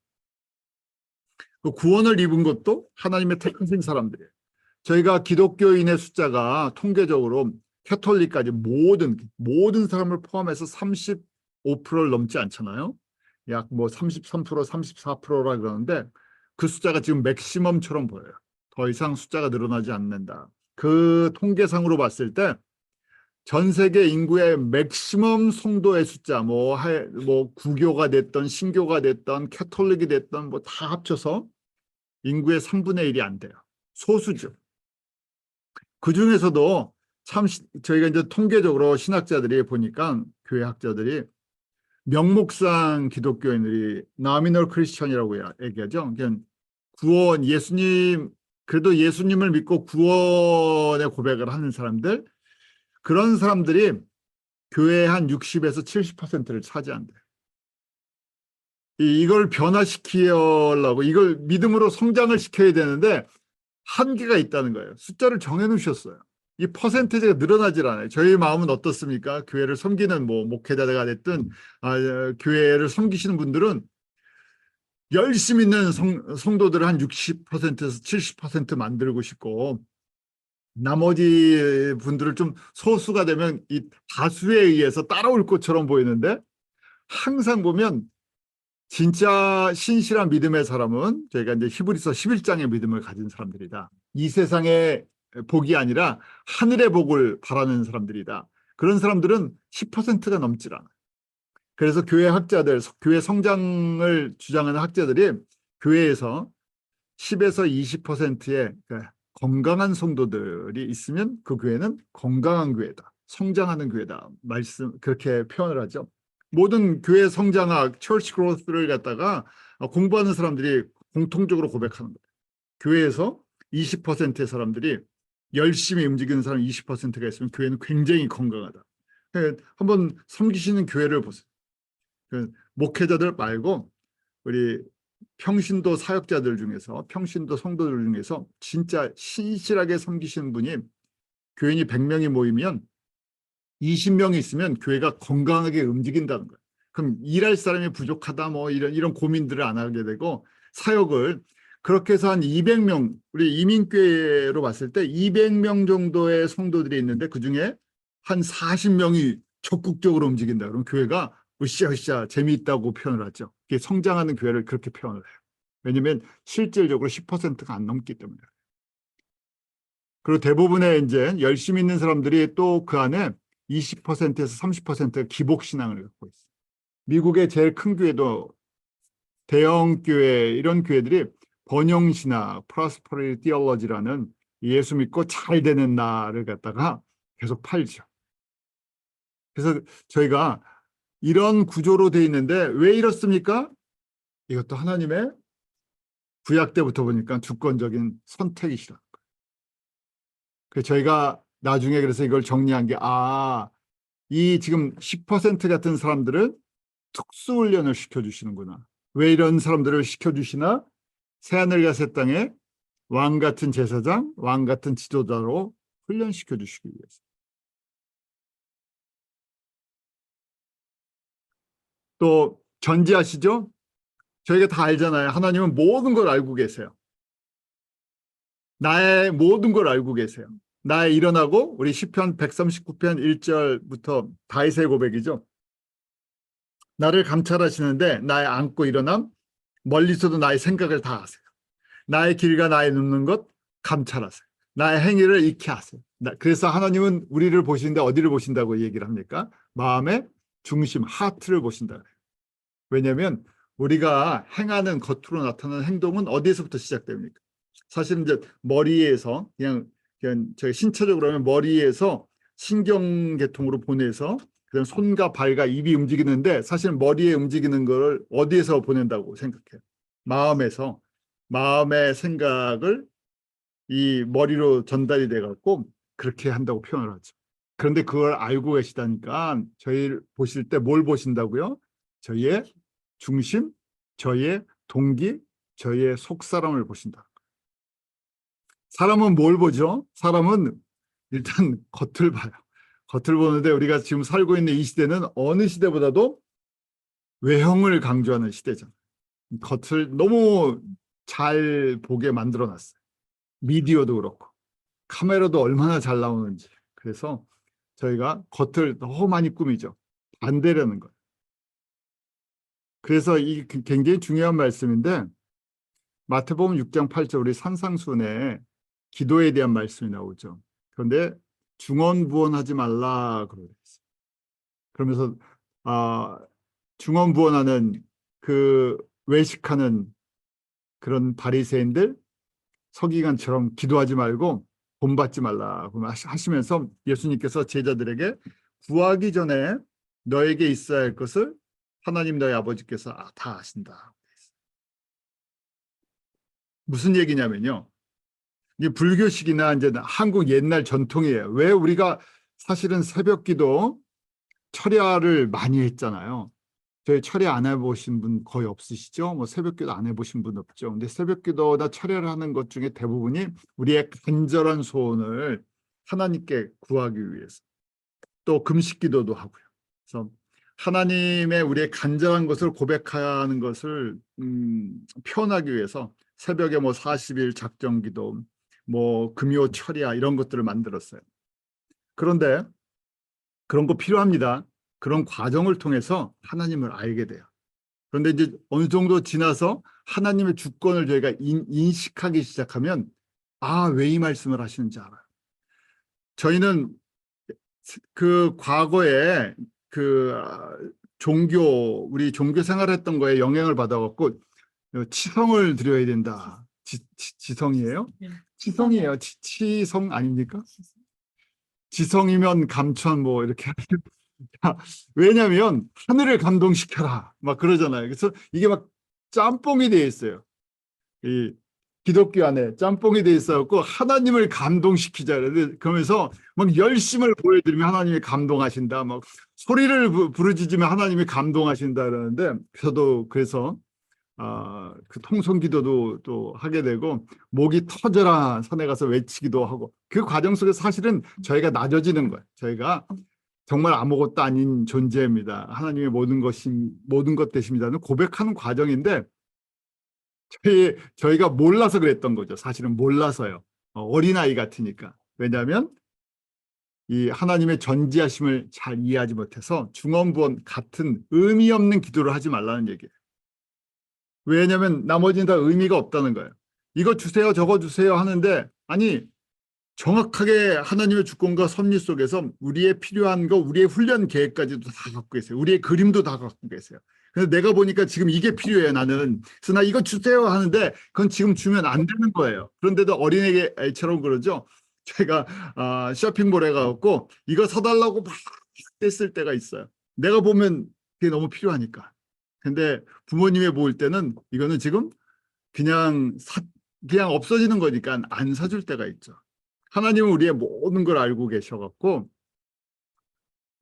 그 구원을 입은 것도 하나님의 택하신 사람들이에요. 저희가 기독교인의 숫자가 통계적으로 캐톨릭까지 모든 사람을 포함해서 35%를 넘지 않잖아요. 약 33%, 34%라 그러는데 그 숫자가 지금 맥시멈처럼 보여요. 더 이상 숫자가 늘어나지 않는다. 그 통계상으로 봤을 때 전 세계 인구의 맥시멈 성도의 숫자, 구교가 됐던 신교가 됐던 캐톨릭이 됐던 다 합쳐서 인구의 3분의 1이 안 돼요. 소수죠. 그 중에서도 참 저희가 이제 통계적으로 신학자들이 보니까 교회 학자들이 명목상 기독교인들이 nominal Christian이라고 얘기하죠. 그러니까 구원 예수님 그래도 예수님을 믿고 구원의 고백을 하는 사람들 그런 사람들이 교회의 한 60에서 70%를 차지한대. 이걸 변화시키려고 이걸 믿음으로 성장을 시켜야 되는데 한계가 있다는 거예요. 숫자를 정해놓으셨어요. 이 퍼센테이지가 늘어나질 않아요. 저희 마음은 어떻습니까? 교회를 섬기는 뭐 목회자가 됐든 교회를 섬기시는 분들은 열심히 있는 성도들을 한 60%에서 70% 만들고 싶고 나머지 분들을 좀 소수가 되면 이 다수에 의해서 따라올 것처럼 보이는데 항상 보면 진짜 신실한 믿음의 사람은 저희가 이제 히브리서 11장의 믿음을 가진 사람들이다. 이 세상의 복이 아니라 하늘의 복을 바라는 사람들이다. 그런 사람들은 10%가 넘질 않아요. 그래서 교회 학자들, 교회 성장을 주장하는 학자들이 교회에서 10에서 20%의 건강한 성도들이 있으면 그 교회는 건강한 교회다. 성장하는 교회다. 그렇게 표현을 하죠. 모든 교회 성장학, church growth를 갖다가 공부하는 사람들이 공통적으로 고백하는 거예요. 교회에서 20%의 사람들이 열심히 움직이는 사람 20%가 있으면 교회는 굉장히 건강하다. 한번 섬기시는 교회를 보세요. 목회자들 말고 우리 평신도 사역자들 중에서 평신도 성도들 중에서 진짜 신실하게 섬기시는 분이 교인이 100명이 모이면 20명이 있으면 교회가 건강하게 움직인다는 거예요. 그럼 일할 사람이 부족하다 뭐 이런 고민들을 안 하게 되고 사역을 그렇게 해서 한 200명 우리 이민교회로 봤을 때 200명 정도의 성도들이 있는데 그중에 한 40명이 적극적으로 움직인다. 그럼 교회가 으쌰으쌰 재미있다고 표현을 하죠. 이게 성장하는 교회를 그렇게 표현을 해요. 왜냐하면 실질적으로 10%가 안 넘기 때문에. 그리고 대부분의 이제 열심히 있는 사람들이 또 그 안에 20%에서 30%가 기복신앙을 갖고 있어요. 미국의 제일 큰 교회도 대형 교회 이런 교회들이 번영신학, 프로스퍼리티 티올로지라는 예수 믿고 잘 되는 나를 갖다가 계속 팔죠. 그래서 저희가 이런 구조로 돼 있는데 왜 이렇습니까? 이것도 하나님의 구약 때부터 보니까 주권적인 선택이시라는 거예요. 그래서 저희가 나중에 그래서 이걸 정리한 게 이 지금 10% 같은 사람들을 특수훈련을 시켜주시는구나. 왜 이런 사람들을 시켜주시나? 새하늘과 새 땅에 왕 같은 제사장, 왕 같은 지도자로 훈련시켜주시기 위해서. 또 전지하시죠? 저희가 다 알잖아요. 하나님은 모든 걸 알고 계세요. 나의 모든 걸 알고 계세요. 나의 일어나고 우리 시편 139편 1절부터 다윗의 고백이죠. 나를 감찰하시는데 나의 앉고 일어남 멀리서도 나의 생각을 다 아세요. 나의 길과 나의 눕는 것 감찰하세요. 나의 행위를 익히 아세요. 그래서 하나님은 우리를 보시는데 어디를 보신다고 얘기를 합니까? 마음의 중심, 하트를 보신다. 왜냐하면 우리가 행하는 겉으로 나타나는 행동은 어디에서부터 시작됩니까? 사실은 이제 머리에서 그냥 저희 신체적으로 하면 머리에서 신경계통으로 보내서 그다음 손과 발과 입이 움직이는데 사실 머리에 움직이는 걸 어디에서 보낸다고 생각해요? 마음에서 마음의 생각을 이 머리로 전달이 돼 갖고 그렇게 한다고 표현을 하죠. 그런데 그걸 알고 계시다니까 저희 보실 때 뭘 보신다고요? 저희의 중심, 저희의 동기, 저희의 속사람을 보신다. 사람은 뭘 보죠? 사람은 일단 겉을 봐요. 겉을 보는데 우리가 지금 살고 있는 이 시대는 어느 시대보다도 외형을 강조하는 시대잖아요. 겉을 너무 잘 보게 만들어놨어요. 미디어도 그렇고 카메라도 얼마나 잘 나오는지. 그래서 저희가 겉을 너무 많이 꾸미죠. 반대라는 거예요. 그래서 이 굉장히 중요한 말씀인데 마태복음 6장 8절 우리 산상순에 기도에 대한 말씀이 나오죠. 그런데 중언부언하지 말라 그러고 있어요. 그러면서 중언부언하는 그 외식하는 그런 바리새인들 서기관처럼 기도하지 말고 본받지 말라 하시면서 예수님께서 제자들에게 구하기 전에 너에게 있어야 할 것을 하나님 너희 아버지께서 다 아신다. 무슨 얘기냐면요. 이게 불교식이나 이제 한국 옛날 전통이에요. 왜 우리가 사실은 새벽기도 철야를 많이 했잖아요. 저희 철야 안 해보신 분 거의 없으시죠? 뭐 새벽기도 안 해보신 분 없죠. 근데 새벽기도나 철야를 하는 것 중에 대부분이 우리의 간절한 소원을 하나님께 구하기 위해서, 또 금식기도도 하고요. 그래서 하나님의 우리의 간절한 것을 고백하는 것을 표현하기 위해서 새벽에 뭐 40일 작정기도, 뭐 금요 철야 이런 것들을 만들었어요. 그런데 그런 거 필요합니다. 그런 과정을 통해서 하나님을 알게 돼요. 그런데 이제 어느 정도 지나서 하나님의 주권을 저희가 인식하기 시작하면 왜 이 말씀을 하시는지 알아요. 저희는 그 과거에 그 우리 종교 생활했던 거에 영향을 받아갖고 치성을 드려야 된다. 지성이에요? 네. 치성이에요. 치성 아닙니까? 지성이면 감천 뭐 이렇게 왜냐하면 하늘을 감동시켜라 막 그러잖아요. 그래서 이게 막 짬뽕이 돼 있어요. 이 기독교 안에 짬뽕이 돼 있어갖고 하나님을 감동시키자. 그러면서 막 열심을 보여드리면 하나님이 감동하신다. 막 소리를 부르짖으면 하나님이 감동하신다 그러는데 저도 그래서 그 통성기도도 또 하게 되고 목이 터져라 산에 가서 외치기도 하고 그 과정 속에서 사실은 저희가 낮아지는 거예요. 저희가 정말 아무것도 아닌 존재입니다. 하나님의 모든 것 되십니다는 고백하는 과정인데 저희가 몰라서 그랬던 거죠. 사실은 몰라서요. 어린아이 같으니까. 왜냐하면 이 하나님의 전지하심을 잘 이해하지 못해서 중언부언 같은 의미 없는 기도를 하지 말라는 얘기예요. 왜냐하면 나머지는 다 의미가 없다는 거예요. 이거 주세요, 저거 주세요 하는데 아니 정확하게 하나님의 주권과 섭리 속에서 우리의 필요한 거, 우리의 훈련 계획까지도 다 갖고 계세요. 우리의 그림도 다 갖고 계세요. 그래서 내가 보니까 지금 이게 필요해요, 나는. 그래서 나 이거 주세요 하는데 그건 지금 주면 안 되는 거예요. 그런데도 어린애처럼 그러죠. 제가 쇼핑몰에 가고 이거 사달라고 막 뗐을 때가 있어요. 내가 보면 그게 너무 필요하니까. 근데 부모님이 볼 때는 이거는 지금 그냥 그냥 없어지는 거니까 안 사줄 때가 있죠. 하나님은 우리의 모든 걸 알고 계셔갖고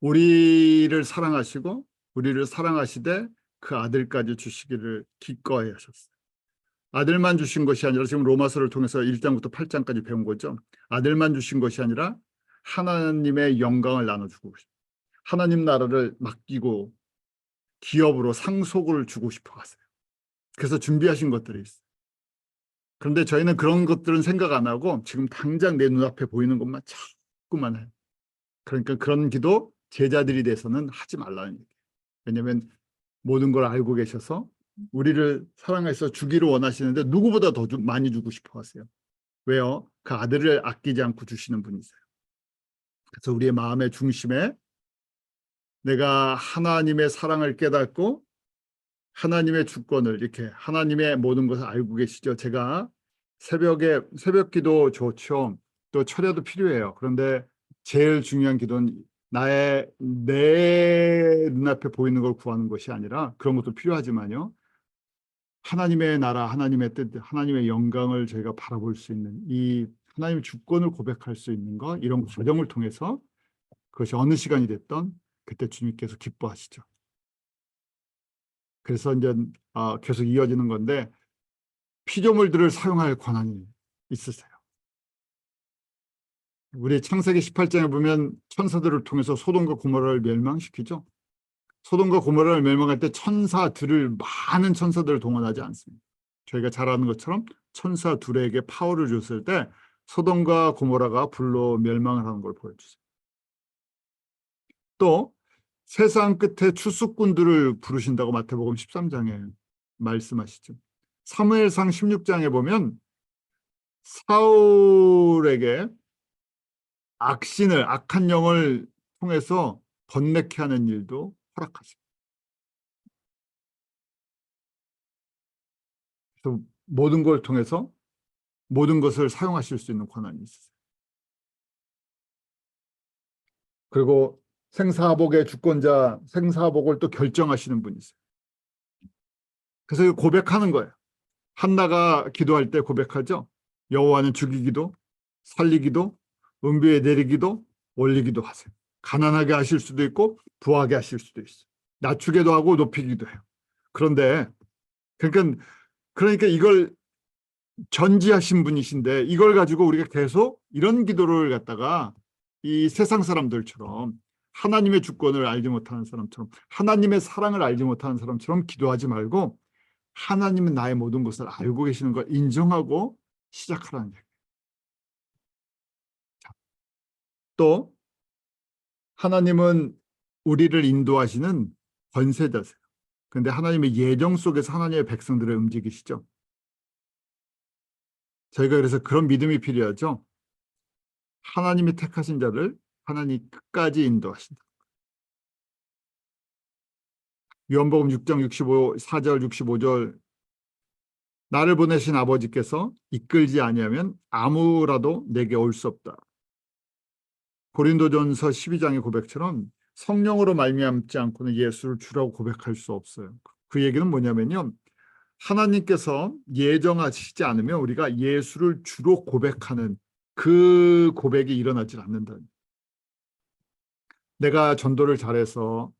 우리를 사랑하시고 우리를 사랑하시되 그 아들까지 주시기를 기꺼이 하셨어요. 아들만 주신 것이 아니라 지금 로마서를 통해서 1장부터 8장까지 배운 거죠. 아들만 주신 것이 아니라 하나님의 영광을 나눠주고 하나님 나라를 맡기고 기업으로 상속을 주고 싶어 하세요. 그래서 준비하신 것들이 있어요. 그런데 저희는 그런 것들은 생각 안 하고 지금 당장 내 눈앞에 보이는 것만 자꾸만 해요. 그러니까 그런 기도 제자들이 돼서는 하지 말라는 얘기예요. 왜냐하면 모든 걸 알고 계셔서 우리를 사랑해서 주기를 원하시는데 누구보다 더 많이 주고 싶어 하세요. 왜요? 그 아들을 아끼지 않고 주시는 분이세요. 그래서 우리의 마음의 중심에 내가 하나님의 사랑을 깨닫고 하나님의 주권을 이렇게 하나님의 모든 것을 알고 계시죠. 제가 새벽 기도 좋죠. 또 철야도 필요해요. 그런데 제일 중요한 기도는 내 눈앞에 보이는 걸 구하는 것이 아니라 그런 것도 필요하지만요. 하나님의 나라, 하나님의 뜻, 하나님의 영광을 저희가 바라볼 수 있는 이 하나님의 주권을 고백할 수 있는 것 이런 과정을 통해서 그것이 어느 시간이 됐던 그때 주님께서 기뻐하시죠. 그래서 이제 계속 이어지는 건데 피조물들을 사용할 권한이 있으세요. 우리 창세기 18장에 보면 천사들을 통해서 소돔과 고모라를 멸망시키죠. 소돔과 고모라를 멸망할 때 많은 천사들을 동원하지 않습니다. 저희가 잘 아는 것처럼 천사 둘에게 파워를 줬을 때 소돔과 고모라가 불로 멸망을 하는 걸 보여주세요. 또 세상 끝에 추수꾼들을 부르신다고 마태복음 13장에 말씀하시죠. 사무엘상 16장에 보면 사울에게 악한 영을 통해서 번뇌케 하는 일도 허락하십니다. 그래서 모든 걸 통해서 모든 것을 사용하실 수 있는 권한이 있으세요. 그리고 생사복의 주권자, 생사복을 또 결정하시는 분이세요. 그래서 이거 고백하는 거예요. 한나가 기도할 때 고백하죠. 여호와는 죽이기도 살리기도 은비에 내리기도 올리기도 하세요. 가난하게 하실 수도 있고 부하게 하실 수도 있어요. 낮추기도 하고 높이기도 해요. 그런데 그러니까 이걸 전지하신 분이신데 이걸 가지고 우리가 계속 이런 기도를 갖다가 이 세상 사람들처럼 하나님의 주권을 알지 못하는 사람처럼 하나님의 사랑을 알지 못하는 사람처럼 기도하지 말고 하나님은 나의 모든 것을 알고 계시는 걸 인정하고 시작하라는 얘기예요. 또 하나님은 우리를 인도하시는 권세자세요. 그런데 하나님의 예정 속에서 하나님의 백성들을 움직이시죠. 저희가 그래서 그런 믿음이 필요하죠. 하나님이 택하신 자를 하나님 끝까지 인도하신다. 요한복음 6장 4절 65절 나를 보내신 아버지께서 이끌지 아니하면 아무라도 내게 올 수 없다. 고린도전서 12장의 고백처럼 성령으로 말미암지 않고는 예수를 주라고 고백할 수 없어요. 그 얘기는 뭐냐면요. 하나님께서 예정하시지 않으면 우리가 예수를 주로 고백하는 그 고백이 일어나질 않는다. 내가 전도를 잘해서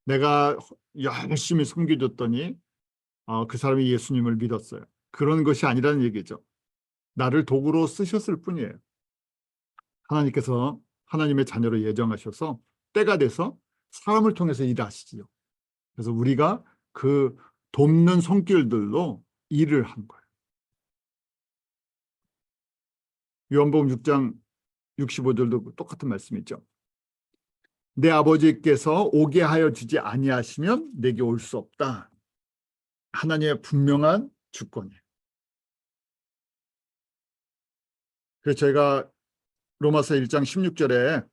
내가 열심히 섬겨줬더니 그 사람이 예수님을 믿었어요. 그런 것이 아니라는 얘기죠. 나를 도구로 쓰셨을 뿐이에요. 하나님께서 하나님의 자녀로 예정하셔서 때가 돼서 사람을 통해서 일하시죠. 그래서 우리가 그 돕는 손길들로 일을 한 거예요. 요한복음 6장 65절도 똑같은 말씀이죠. 내 아버지께서 오게 하여 주지 아니하시면 내게 올 수 없다. 하나님의 분명한 주권이에요. 그래서 저희가 로마서 1장 16절에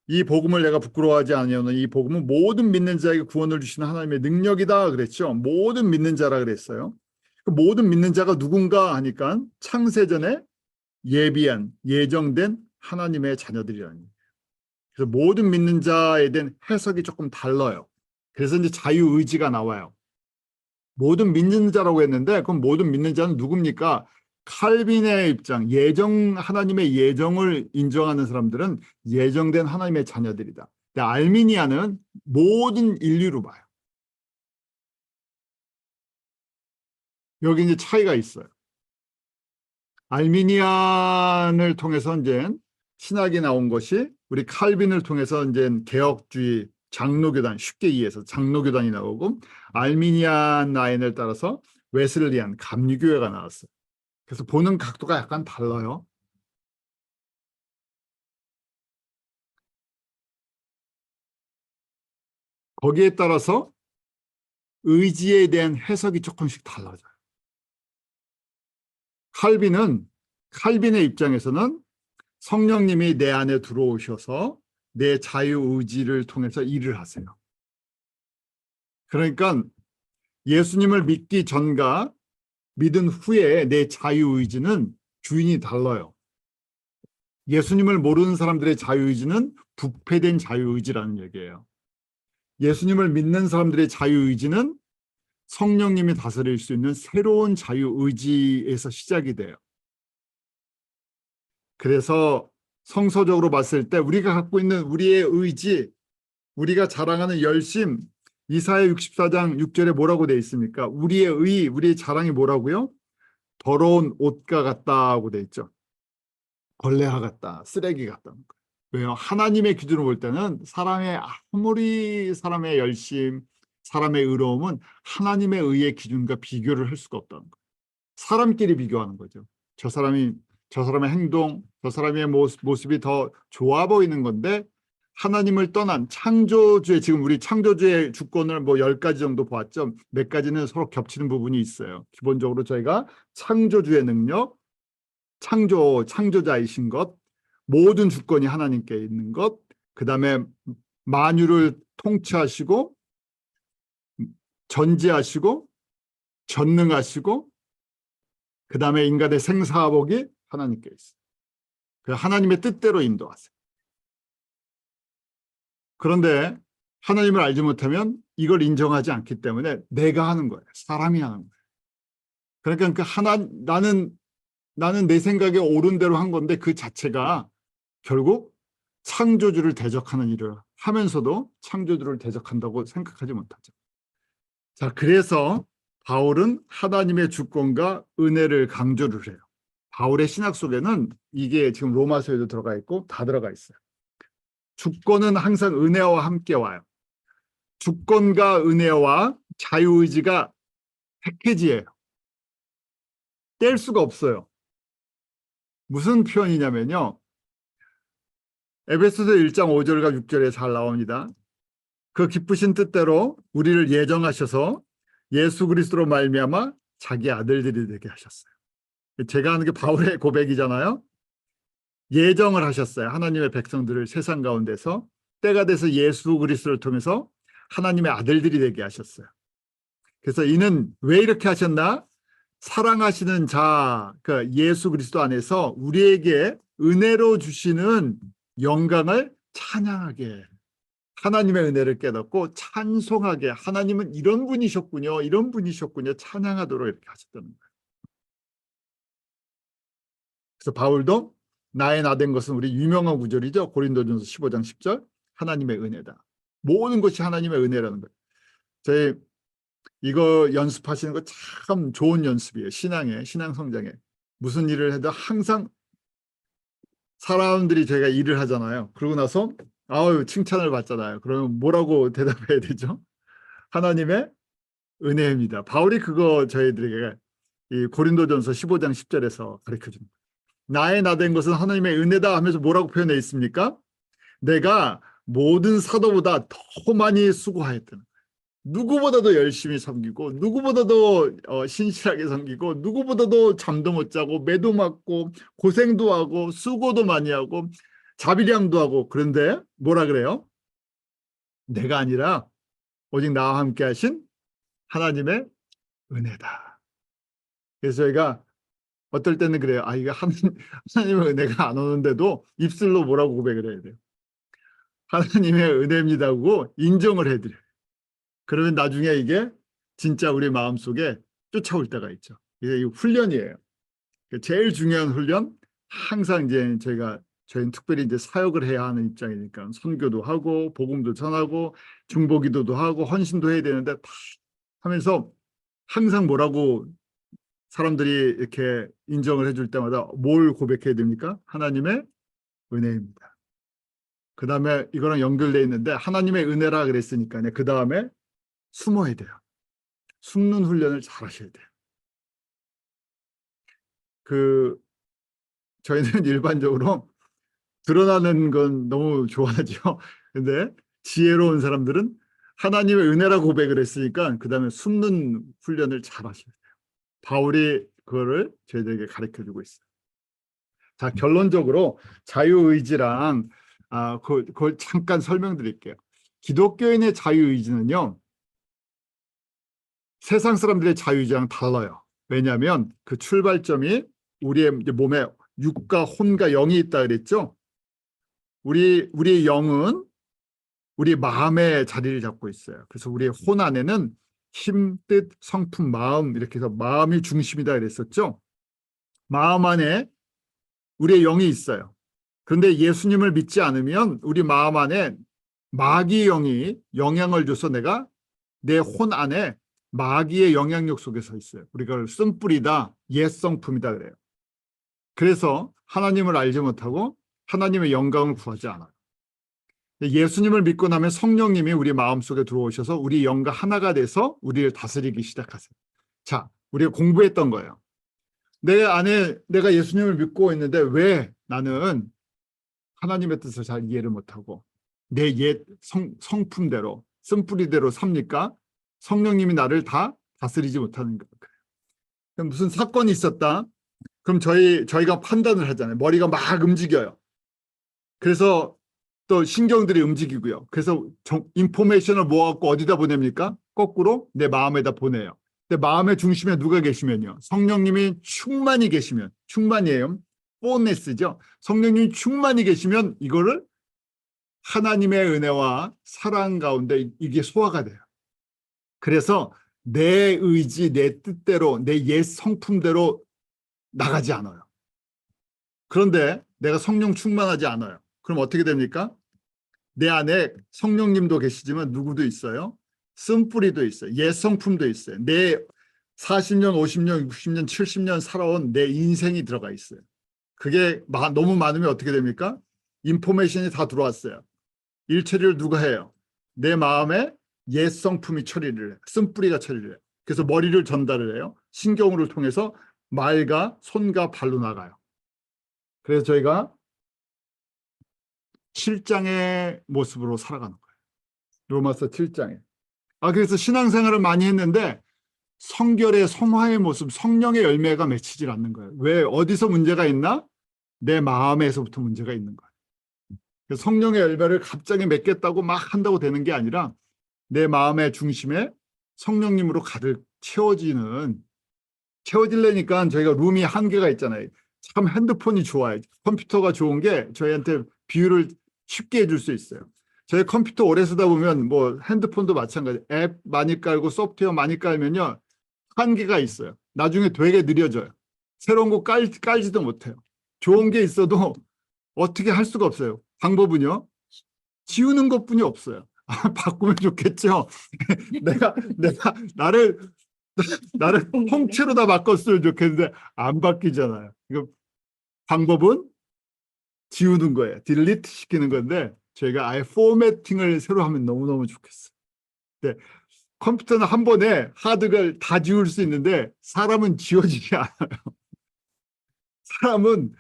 이 복음을 내가 부끄러워하지 아니하노니 이 복음은 모든 믿는 자에게 구원을 주시는 하나님의 능력이다 그랬죠. 모든 믿는 자라 그랬어요. 그 모든 믿는 자가 누군가 하니까 창세전에 예비한 예정된 하나님의 자녀들이라는 거예요. 그래서 모든 믿는 자에 대한 해석이 조금 달라요. 그래서 이제 자유의지가 나와요. 모든 믿는 자라고 했는데 그럼 모든 믿는 자는 누굽니까? 칼빈의 입장, 하나님의 예정을 인정하는 사람들은 예정된 하나님의 자녀들이다. 근데 알미니아는 모든 인류로 봐요. 여기 이제 차이가 있어요. 알미니안을 통해서 이제 신학이 나온 것이 우리 칼빈을 통해서 이제 개혁주의 장로교단, 쉽게 이해해서 장로교단이 나오고 알미니안 라인을 따라서 웨슬리안 감리교회가 나왔어요. 그래서 보는 각도가 약간 달라요. 거기에 따라서 의지에 대한 해석이 조금씩 달라져요. 칼빈의 입장에서는 성령님이 내 안에 들어오셔서 내 자유의지를 통해서 일을 하세요. 그러니까 예수님을 믿기 전과 믿은 후에 내 자유의지는 주인이 달라요. 예수님을 모르는 사람들의 자유의지는 부패된 자유의지라는 얘기예요. 예수님을 믿는 사람들의 자유의지는 성령님이 다스릴 수 있는 새로운 자유의지에서 시작이 돼요. 그래서 성서적으로 봤을 때 우리가 갖고 있는 우리의 의지, 우리가 자랑하는 열심, 이사야 64장 6절에 뭐라고 돼 있습니까? 우리의 자랑이 뭐라고요? 더러운 옷과 같다고 돼 있죠. 벌레와 같다, 쓰레기 같다는 거예요. 왜요? 하나님의 기준으로 볼 때는 아무리 사람의 열심, 사람의 의로움은 하나님의 의의 기준과 비교를 할 수가 없다는 거예요. 사람끼리 비교하는 거죠. 저 사람의 행동, 저 사람의 모습이 더 좋아 보이는 건데 하나님을 떠난 창조주의, 지금 우리 창조주의 주권을 뭐 10가지 정도 보았죠. 몇 가지는 서로 겹치는 부분이 있어요. 기본적으로 저희가 창조주의 능력, 창조자이신 것, 모든 주권이 하나님께 있는 것, 그 다음에 만유를 통치하시고 전지하시고 전능하시고 그 다음에 인간의 생사복이 하나님께 있어요. 그 하나님의 뜻대로 인도하세요. 그런데 하나님을 알지 못하면 이걸 인정하지 않기 때문에 내가 하는 거예요. 사람이 하는 거예요. 그러니까 나는 내 생각에 옳은 대로 한 건데 그 자체가 결국 창조주를 대적하는 일을 하면서도 창조주를 대적한다고 생각하지 못하죠. 자, 그래서 바울은 하나님의 주권과 은혜를 강조를 해요. 바울의 신학 속에는 이게 지금 로마서에도 들어가 있고 다 들어가 있어요. 주권은 항상 은혜와 함께 와요. 주권과 은혜와 자유의지가 패키지예요. 뗄 수가 없어요. 무슨 표현이냐면요. 에베소서 1장 5절과 6절에 잘 나옵니다. 그 기쁘신 뜻대로 우리를 예정하셔서 예수 그리스도로 말미암아 자기 아들들이 되게 하셨어요. 제가 하는 게 바울의 고백이잖아요. 예정을 하셨어요. 하나님의 백성들을 세상 가운데서 때가 돼서 예수 그리스도를 통해서 하나님의 아들들이 되게 하셨어요. 그래서 이는 왜 이렇게 하셨나? 사랑하시는 자, 그 예수 그리스도 안에서 우리에게 은혜로 주시는 영광을 찬양하게, 하나님의 은혜를 깨닫고 찬송하게, 하나님은 이런 분이셨군요, 이런 분이셨군요, 찬양하도록 이렇게 하셨다는 거예요. 그래서 바울도 나의 나 된 것은 우리 유명한 구절이죠. 고린도전서 15장 10절, 하나님의 은혜다. 모든 것이 하나님의 은혜라는 거예요. 저희 이거 연습하시는 거 참 좋은 연습이에요. 신앙 성장에. 무슨 일을 해도 항상 사람들이 저희가 일을 하잖아요. 그러고 나서 아유 칭찬을 받잖아요. 그러면 뭐라고 대답해야 되죠? 하나님의 은혜입니다. 바울이 그거 저희들에게 이 고린도전서 15장 10절에서 가르쳐 줍니다. 나의 나 된 것은 하나님의 은혜다 하면서 뭐라고 표현해 있습니까? 내가 모든 사도보다 더 많이 수고하였다는 거예요. 누구보다도 열심히 섬기고 누구보다도 신실하게 섬기고 누구보다도 잠도 못 자고 매도 맞고 고생도 하고 수고도 많이 하고 자비량도 하고. 그런데 뭐라 그래요? 내가 아니라 오직 나와 함께 하신 하나님의 은혜다. 그래서 저희가 어떨 때는 그래요. 아, 이게 하나님의 은혜가 안 오는데도 입술로 뭐라고 고백을 해야 돼요? 하나님의 은혜입니다고 인정을 해드려요. 그러면 나중에 이게 진짜 우리 마음속에 쫓아올 때가 있죠. 이게 훈련이에요. 제일 중요한 훈련, 항상 이제 저희는 특별히 이제 사역을 해야 하는 입장이니까 선교도 하고 복음도 전하고 중보기도도 하고 헌신도 해야 되는데 다 하면서 항상 뭐라고 사람들이 이렇게 인정을 해줄 때마다 뭘 고백해야 됩니까? 하나님의 은혜입니다. 그 다음에 이거랑 연결돼 있는데 하나님의 은혜라 그랬으니까요. 그 다음에 숨어야 돼요. 숨는 훈련을 잘 하셔야 돼요. 저희는 일반적으로 드러나는 건 너무 좋아하죠. 근데 지혜로운 사람들은 하나님의 은혜라고 고백을 했으니까 그 다음에 숨는 훈련을 잘 하셔야 돼요. 바울이 그거를 저희들에게 가르쳐주고 있어요. 자, 결론적으로 자유의지랑 그걸 잠깐 설명드릴게요. 기독교인의 자유의지는요, 세상 사람들의 자유의지랑 달라요. 왜냐하면 그 출발점이 우리의 몸에 육과 혼과 영이 있다 그랬죠. 우리의 영은 우리 마음의 자리를 잡고 있어요. 그래서 우리의 혼 안에는 힘, 뜻, 성품, 마음 이렇게 해서 마음이 중심이다 그랬었죠. 마음 안에 우리의 영이 있어요. 그런데 예수님을 믿지 않으면 우리 마음 안에 마귀의 영이 영향을 줘서 내가 내 혼 안에 마귀의 영향력 속에 서 있어요. 우리가 쓴뿌리다, 옛성품이다 그래요. 그래서 하나님을 알지 못하고 하나님의 영광을 구하지 않아요. 예수님을 믿고 나면 성령님이 우리 마음속에 들어오셔서 우리 영과 하나가 돼서 우리를 다스리기 시작하세요. 자, 우리가 공부했던 거예요. 내 안에 내가 예수님을 믿고 있는데 왜 나는 하나님의 뜻을 잘 이해를 못하고 내 옛 성품대로 쓴뿌리대로 삽니까? 성령님이 나를 다 다스리지 못하는 거예요. 무슨 사건이 있었다. 그럼 저희가 판단을 하잖아요. 머리가 막 움직여요. 그래서 또 신경들이 움직이고요. 그래서 인포메이션을 모아갖고 어디다 보냅니까? 거꾸로 내 마음에다 보내요. 근데 마음의 중심에 누가 계시면요. 성령님이 충만히 계시면, 충만이에요. 뽀네스죠. 성령님이 충만히 계시면 이거를 하나님의 은혜와 사랑 가운데 이게 소화가 돼요. 그래서 내 의지, 내 뜻대로, 내 옛 성품대로 나가지 않아요. 그런데 내가 성령 충만하지 않아요. 그럼 어떻게 됩니까? 내 안에 성령님도 계시지만 누구도 있어요? 쓴뿌리도 있어요. 옛 성품도 있어요. 내 40년, 50년, 60년, 70년 살아온 내 인생이 들어가 있어요. 그게 너무 많으면 어떻게 됩니까? 인포메이션이 다 들어왔어요. 일 처리를 누가 해요? 내 마음에 옛 성품이 처리를 해요. 쓴뿌리가 처리를 해요. 그래서 머리를 전달을 해요. 신경을 통해서 말과 손과 발로 나가요. 그래서 저희가 7장의 모습으로 살아가는 거예요. 로마서 7장에. 그래서 신앙생활을 많이 했는데 성결의 성화의 모습, 성령의 열매가 맺히질 않는 거예요. 왜? 어디서 문제가 있나? 내 마음에서부터 문제가 있는 거예요. 그래서 성령의 열매를 갑자기 맺겠다고 막 한다고 되는 게 아니라 내 마음의 중심에 성령님으로 가득 채워지려니까 저희가 룸이 한계가 있잖아요. 참 핸드폰이 좋아요. 컴퓨터가 좋은 게 저희한테 비유를 쉽게 해줄 수 있어요. 저희 컴퓨터 오래 쓰다 보면 뭐 핸드폰도 마찬가지. 앱 많이 깔고 소프트웨어 많이 깔면요. 한계가 있어요. 나중에 되게 느려져요. 새로운 거 깔지도 못해요. 좋은 게 있어도 어떻게 할 수가 없어요. 방법은요. 지우는 것뿐이 없어요. 바꾸면 좋겠죠. 내가 나를 통째로 다 바꿨으면 좋겠는데 안 바뀌잖아요. 이거 방법은 지우는 거예요. 딜리트 시키는 건데 저희가 아예 포매팅을 새로 하면 너무너무 좋겠어요. 네. 컴퓨터는 한 번에 하드를 다 지울 수 있는데 사람은 지워지지 않아요. 사람은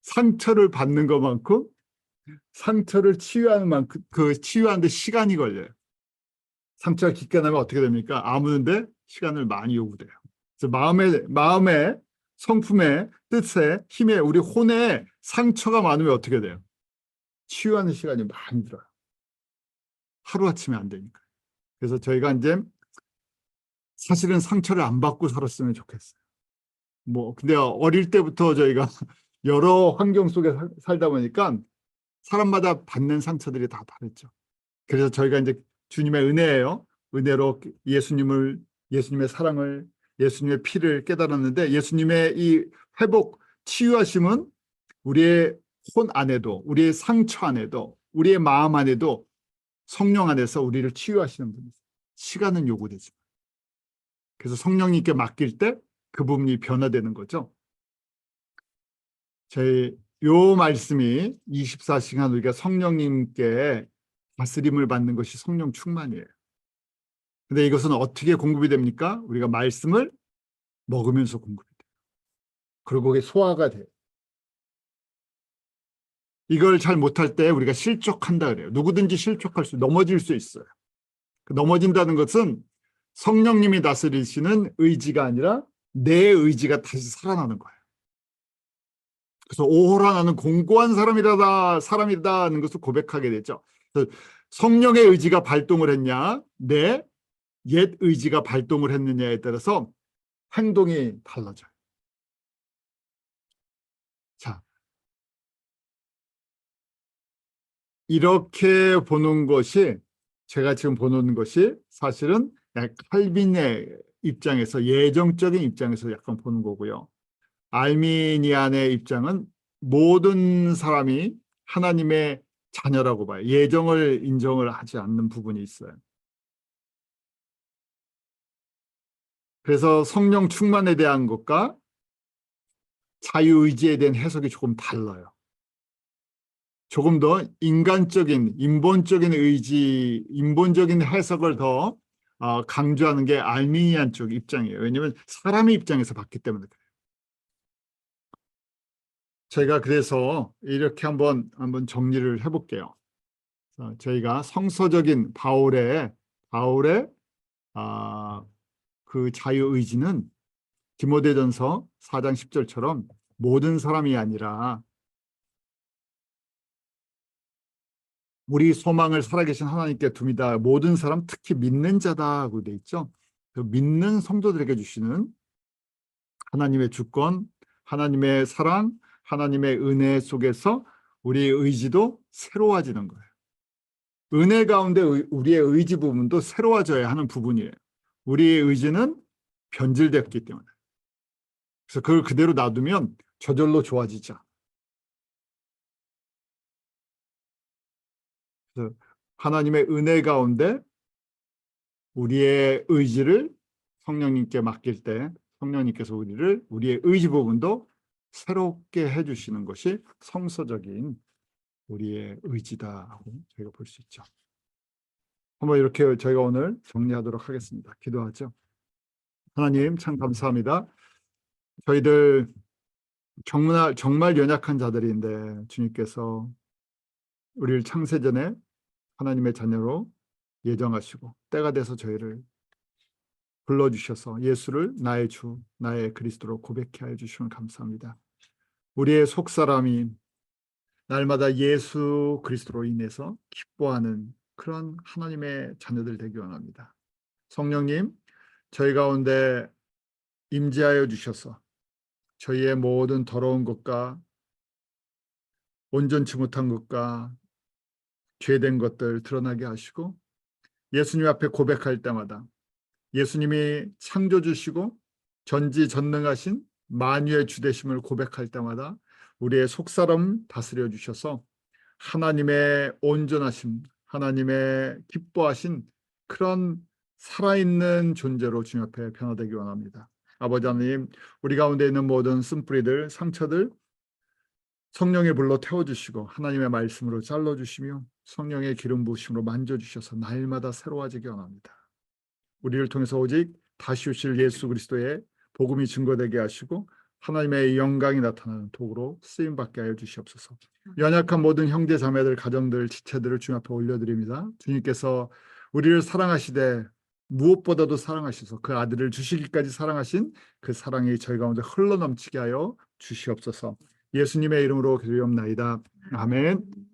상처를 받는 것만큼 상처를 치유하는 만큼 그 치유하는데 시간이 걸려요. 상처가 깊게 나면 어떻게 됩니까? 아무는데 시간을 많이 요구돼요. 그래서 마음의 성품의 뜻에 힘에 우리 혼에 상처가 많으면 어떻게 돼요? 치유하는 시간이 많이 들어요. 하루아침에 안 되니까. 그래서 저희가 이제 사실은 상처를 안 받고 살았으면 좋겠어요. 근데 어릴 때부터 저희가 여러 환경 속에 살다 보니까 사람마다 받는 상처들이 다 다르죠. 그래서 저희가 이제 주님의 은혜예요. 은혜로 예수님의 사랑을, 예수님의 피를 깨달았는데 예수님의 이 회복, 치유하심은 우리의 혼 안에도, 우리의 상처 안에도, 우리의 마음 안에도 성령 안에서 우리를 치유하시는 분이세요. 시간은 요구되지만. 그래서 성령님께 맡길 때 그 부분이 변화되는 거죠. 요 말씀이 24시간 우리가 성령님께 다스림을 받는 것이 성령 충만이에요. 근데 이것은 어떻게 공급이 됩니까? 우리가 말씀을 먹으면서 공급이 돼요. 그리고 그게 소화가 돼요. 이걸 잘 못할 때 우리가 실족한다 그래요. 누구든지 넘어질 수 있어요. 넘어진다는 것은 성령님이 다스리시는 의지가 아니라 내 의지가 다시 살아나는 거예요. 그래서 오호라 나는 공고한 사람이다는 것을 고백하게 되죠. 성령의 의지가 발동을 했냐, 내 옛 의지가 발동을 했느냐에 따라서 행동이 달라져요. 자, 이렇게 보는 것이 제가 지금 보는 것이 사실은 칼빈의 입장에서 예정적인 입장에서 약간 보는 거고요. 알미니안의 입장은 모든 사람이 하나님의 자녀라고 봐요. 예정을 인정을 하지 않는 부분이 있어요. 그래서 성령 충만에 대한 것과 자유의지에 대한 해석이 조금 달라요. 조금 더 인간적인, 인본적인 의지, 인본적인 해석을 더 강조하는 게 알미니안 쪽 입장이에요. 왜냐하면 사람의 입장에서 봤기 때문에 그래요. 제가 그래서 이렇게 한번 정리를 해볼게요. 저희가 성서적인 바울의 그 자유의지는 디모데전서 4장 10절처럼 모든 사람이 아니라 우리 소망을 살아계신 하나님께 둡니다. 모든 사람, 특히 믿는 자다고 돼 있죠. 그 믿는 성도들에게 주시는 하나님의 주권, 하나님의 사랑, 하나님의 은혜 속에서 우리의 의지도 새로워지는 거예요. 은혜 가운데 우리의 의지 부분도 새로워져야 하는 부분이에요. 우리의 의지는 변질됐기 때문에. 그래서 그걸 그대로 놔두면 저절로 좋아지죠. 그래서 하나님의 은혜 가운데 우리의 의지를 성령님께 맡길 때 성령님께서 우리의 의지 부분도 새롭게 해주시는 것이 성서적인 우리의 의지다라고 저희가 볼 수 있죠. 한번 이렇게 저희가 오늘 정리하도록 하겠습니다. 기도하죠. 하나님 참 감사합니다. 저희들 정말 연약한 자들인데 주님께서 우리를 창세전에 하나님의 자녀로 예정하시고 때가 돼서 저희를 불러주셔서 예수를 나의 주, 나의 그리스도로 고백해 하여 주시면 감사합니다. 우리의 속사람이 날마다 예수 그리스도로 인해서 기뻐하는 그런 하나님의 자녀들 되기 원합니다. 성령님, 저희 가운데 임재하여 주셔서 저희의 모든 더러운 것과 온전치 못한 것과 죄된 것들 드러나게 하시고 예수님 앞에 고백할 때마다 예수님이 창조주시고 전지전능하신 만유의 주되심을 고백할 때마다 우리의 속사람 다스려 주셔서 하나님의 온전하심, 하나님의 기뻐하신 그런 살아있는 존재로 주님 앞에 변화되기 원합니다. 아버지 하나님, 우리 가운데 있는 모든 쓴뿌리들, 상처들 성령의 불로 태워주시고 하나님의 말씀으로 잘라주시며 성령의 기름 부으심으로 만져주셔서 날마다 새로워지기 원합니다. 우리를 통해서 오직 다시 오실 예수 그리스도의 복음이 증거되게 하시고 하나님의 영광이 나타나는 도구로 쓰임받게 하여 주시옵소서. 연약한 모든 형제 자매들, 가정들, 지체들을 주님 앞에 올려드립니다. 주님께서 우리를 사랑하시되 무엇보다도 사랑하셔서 그 아들을 주시기까지 사랑하신 그 사랑이 저희 가운데 흘러넘치게 하여 주시옵소서. 예수님의 이름으로 기도하옵나이다. 아멘.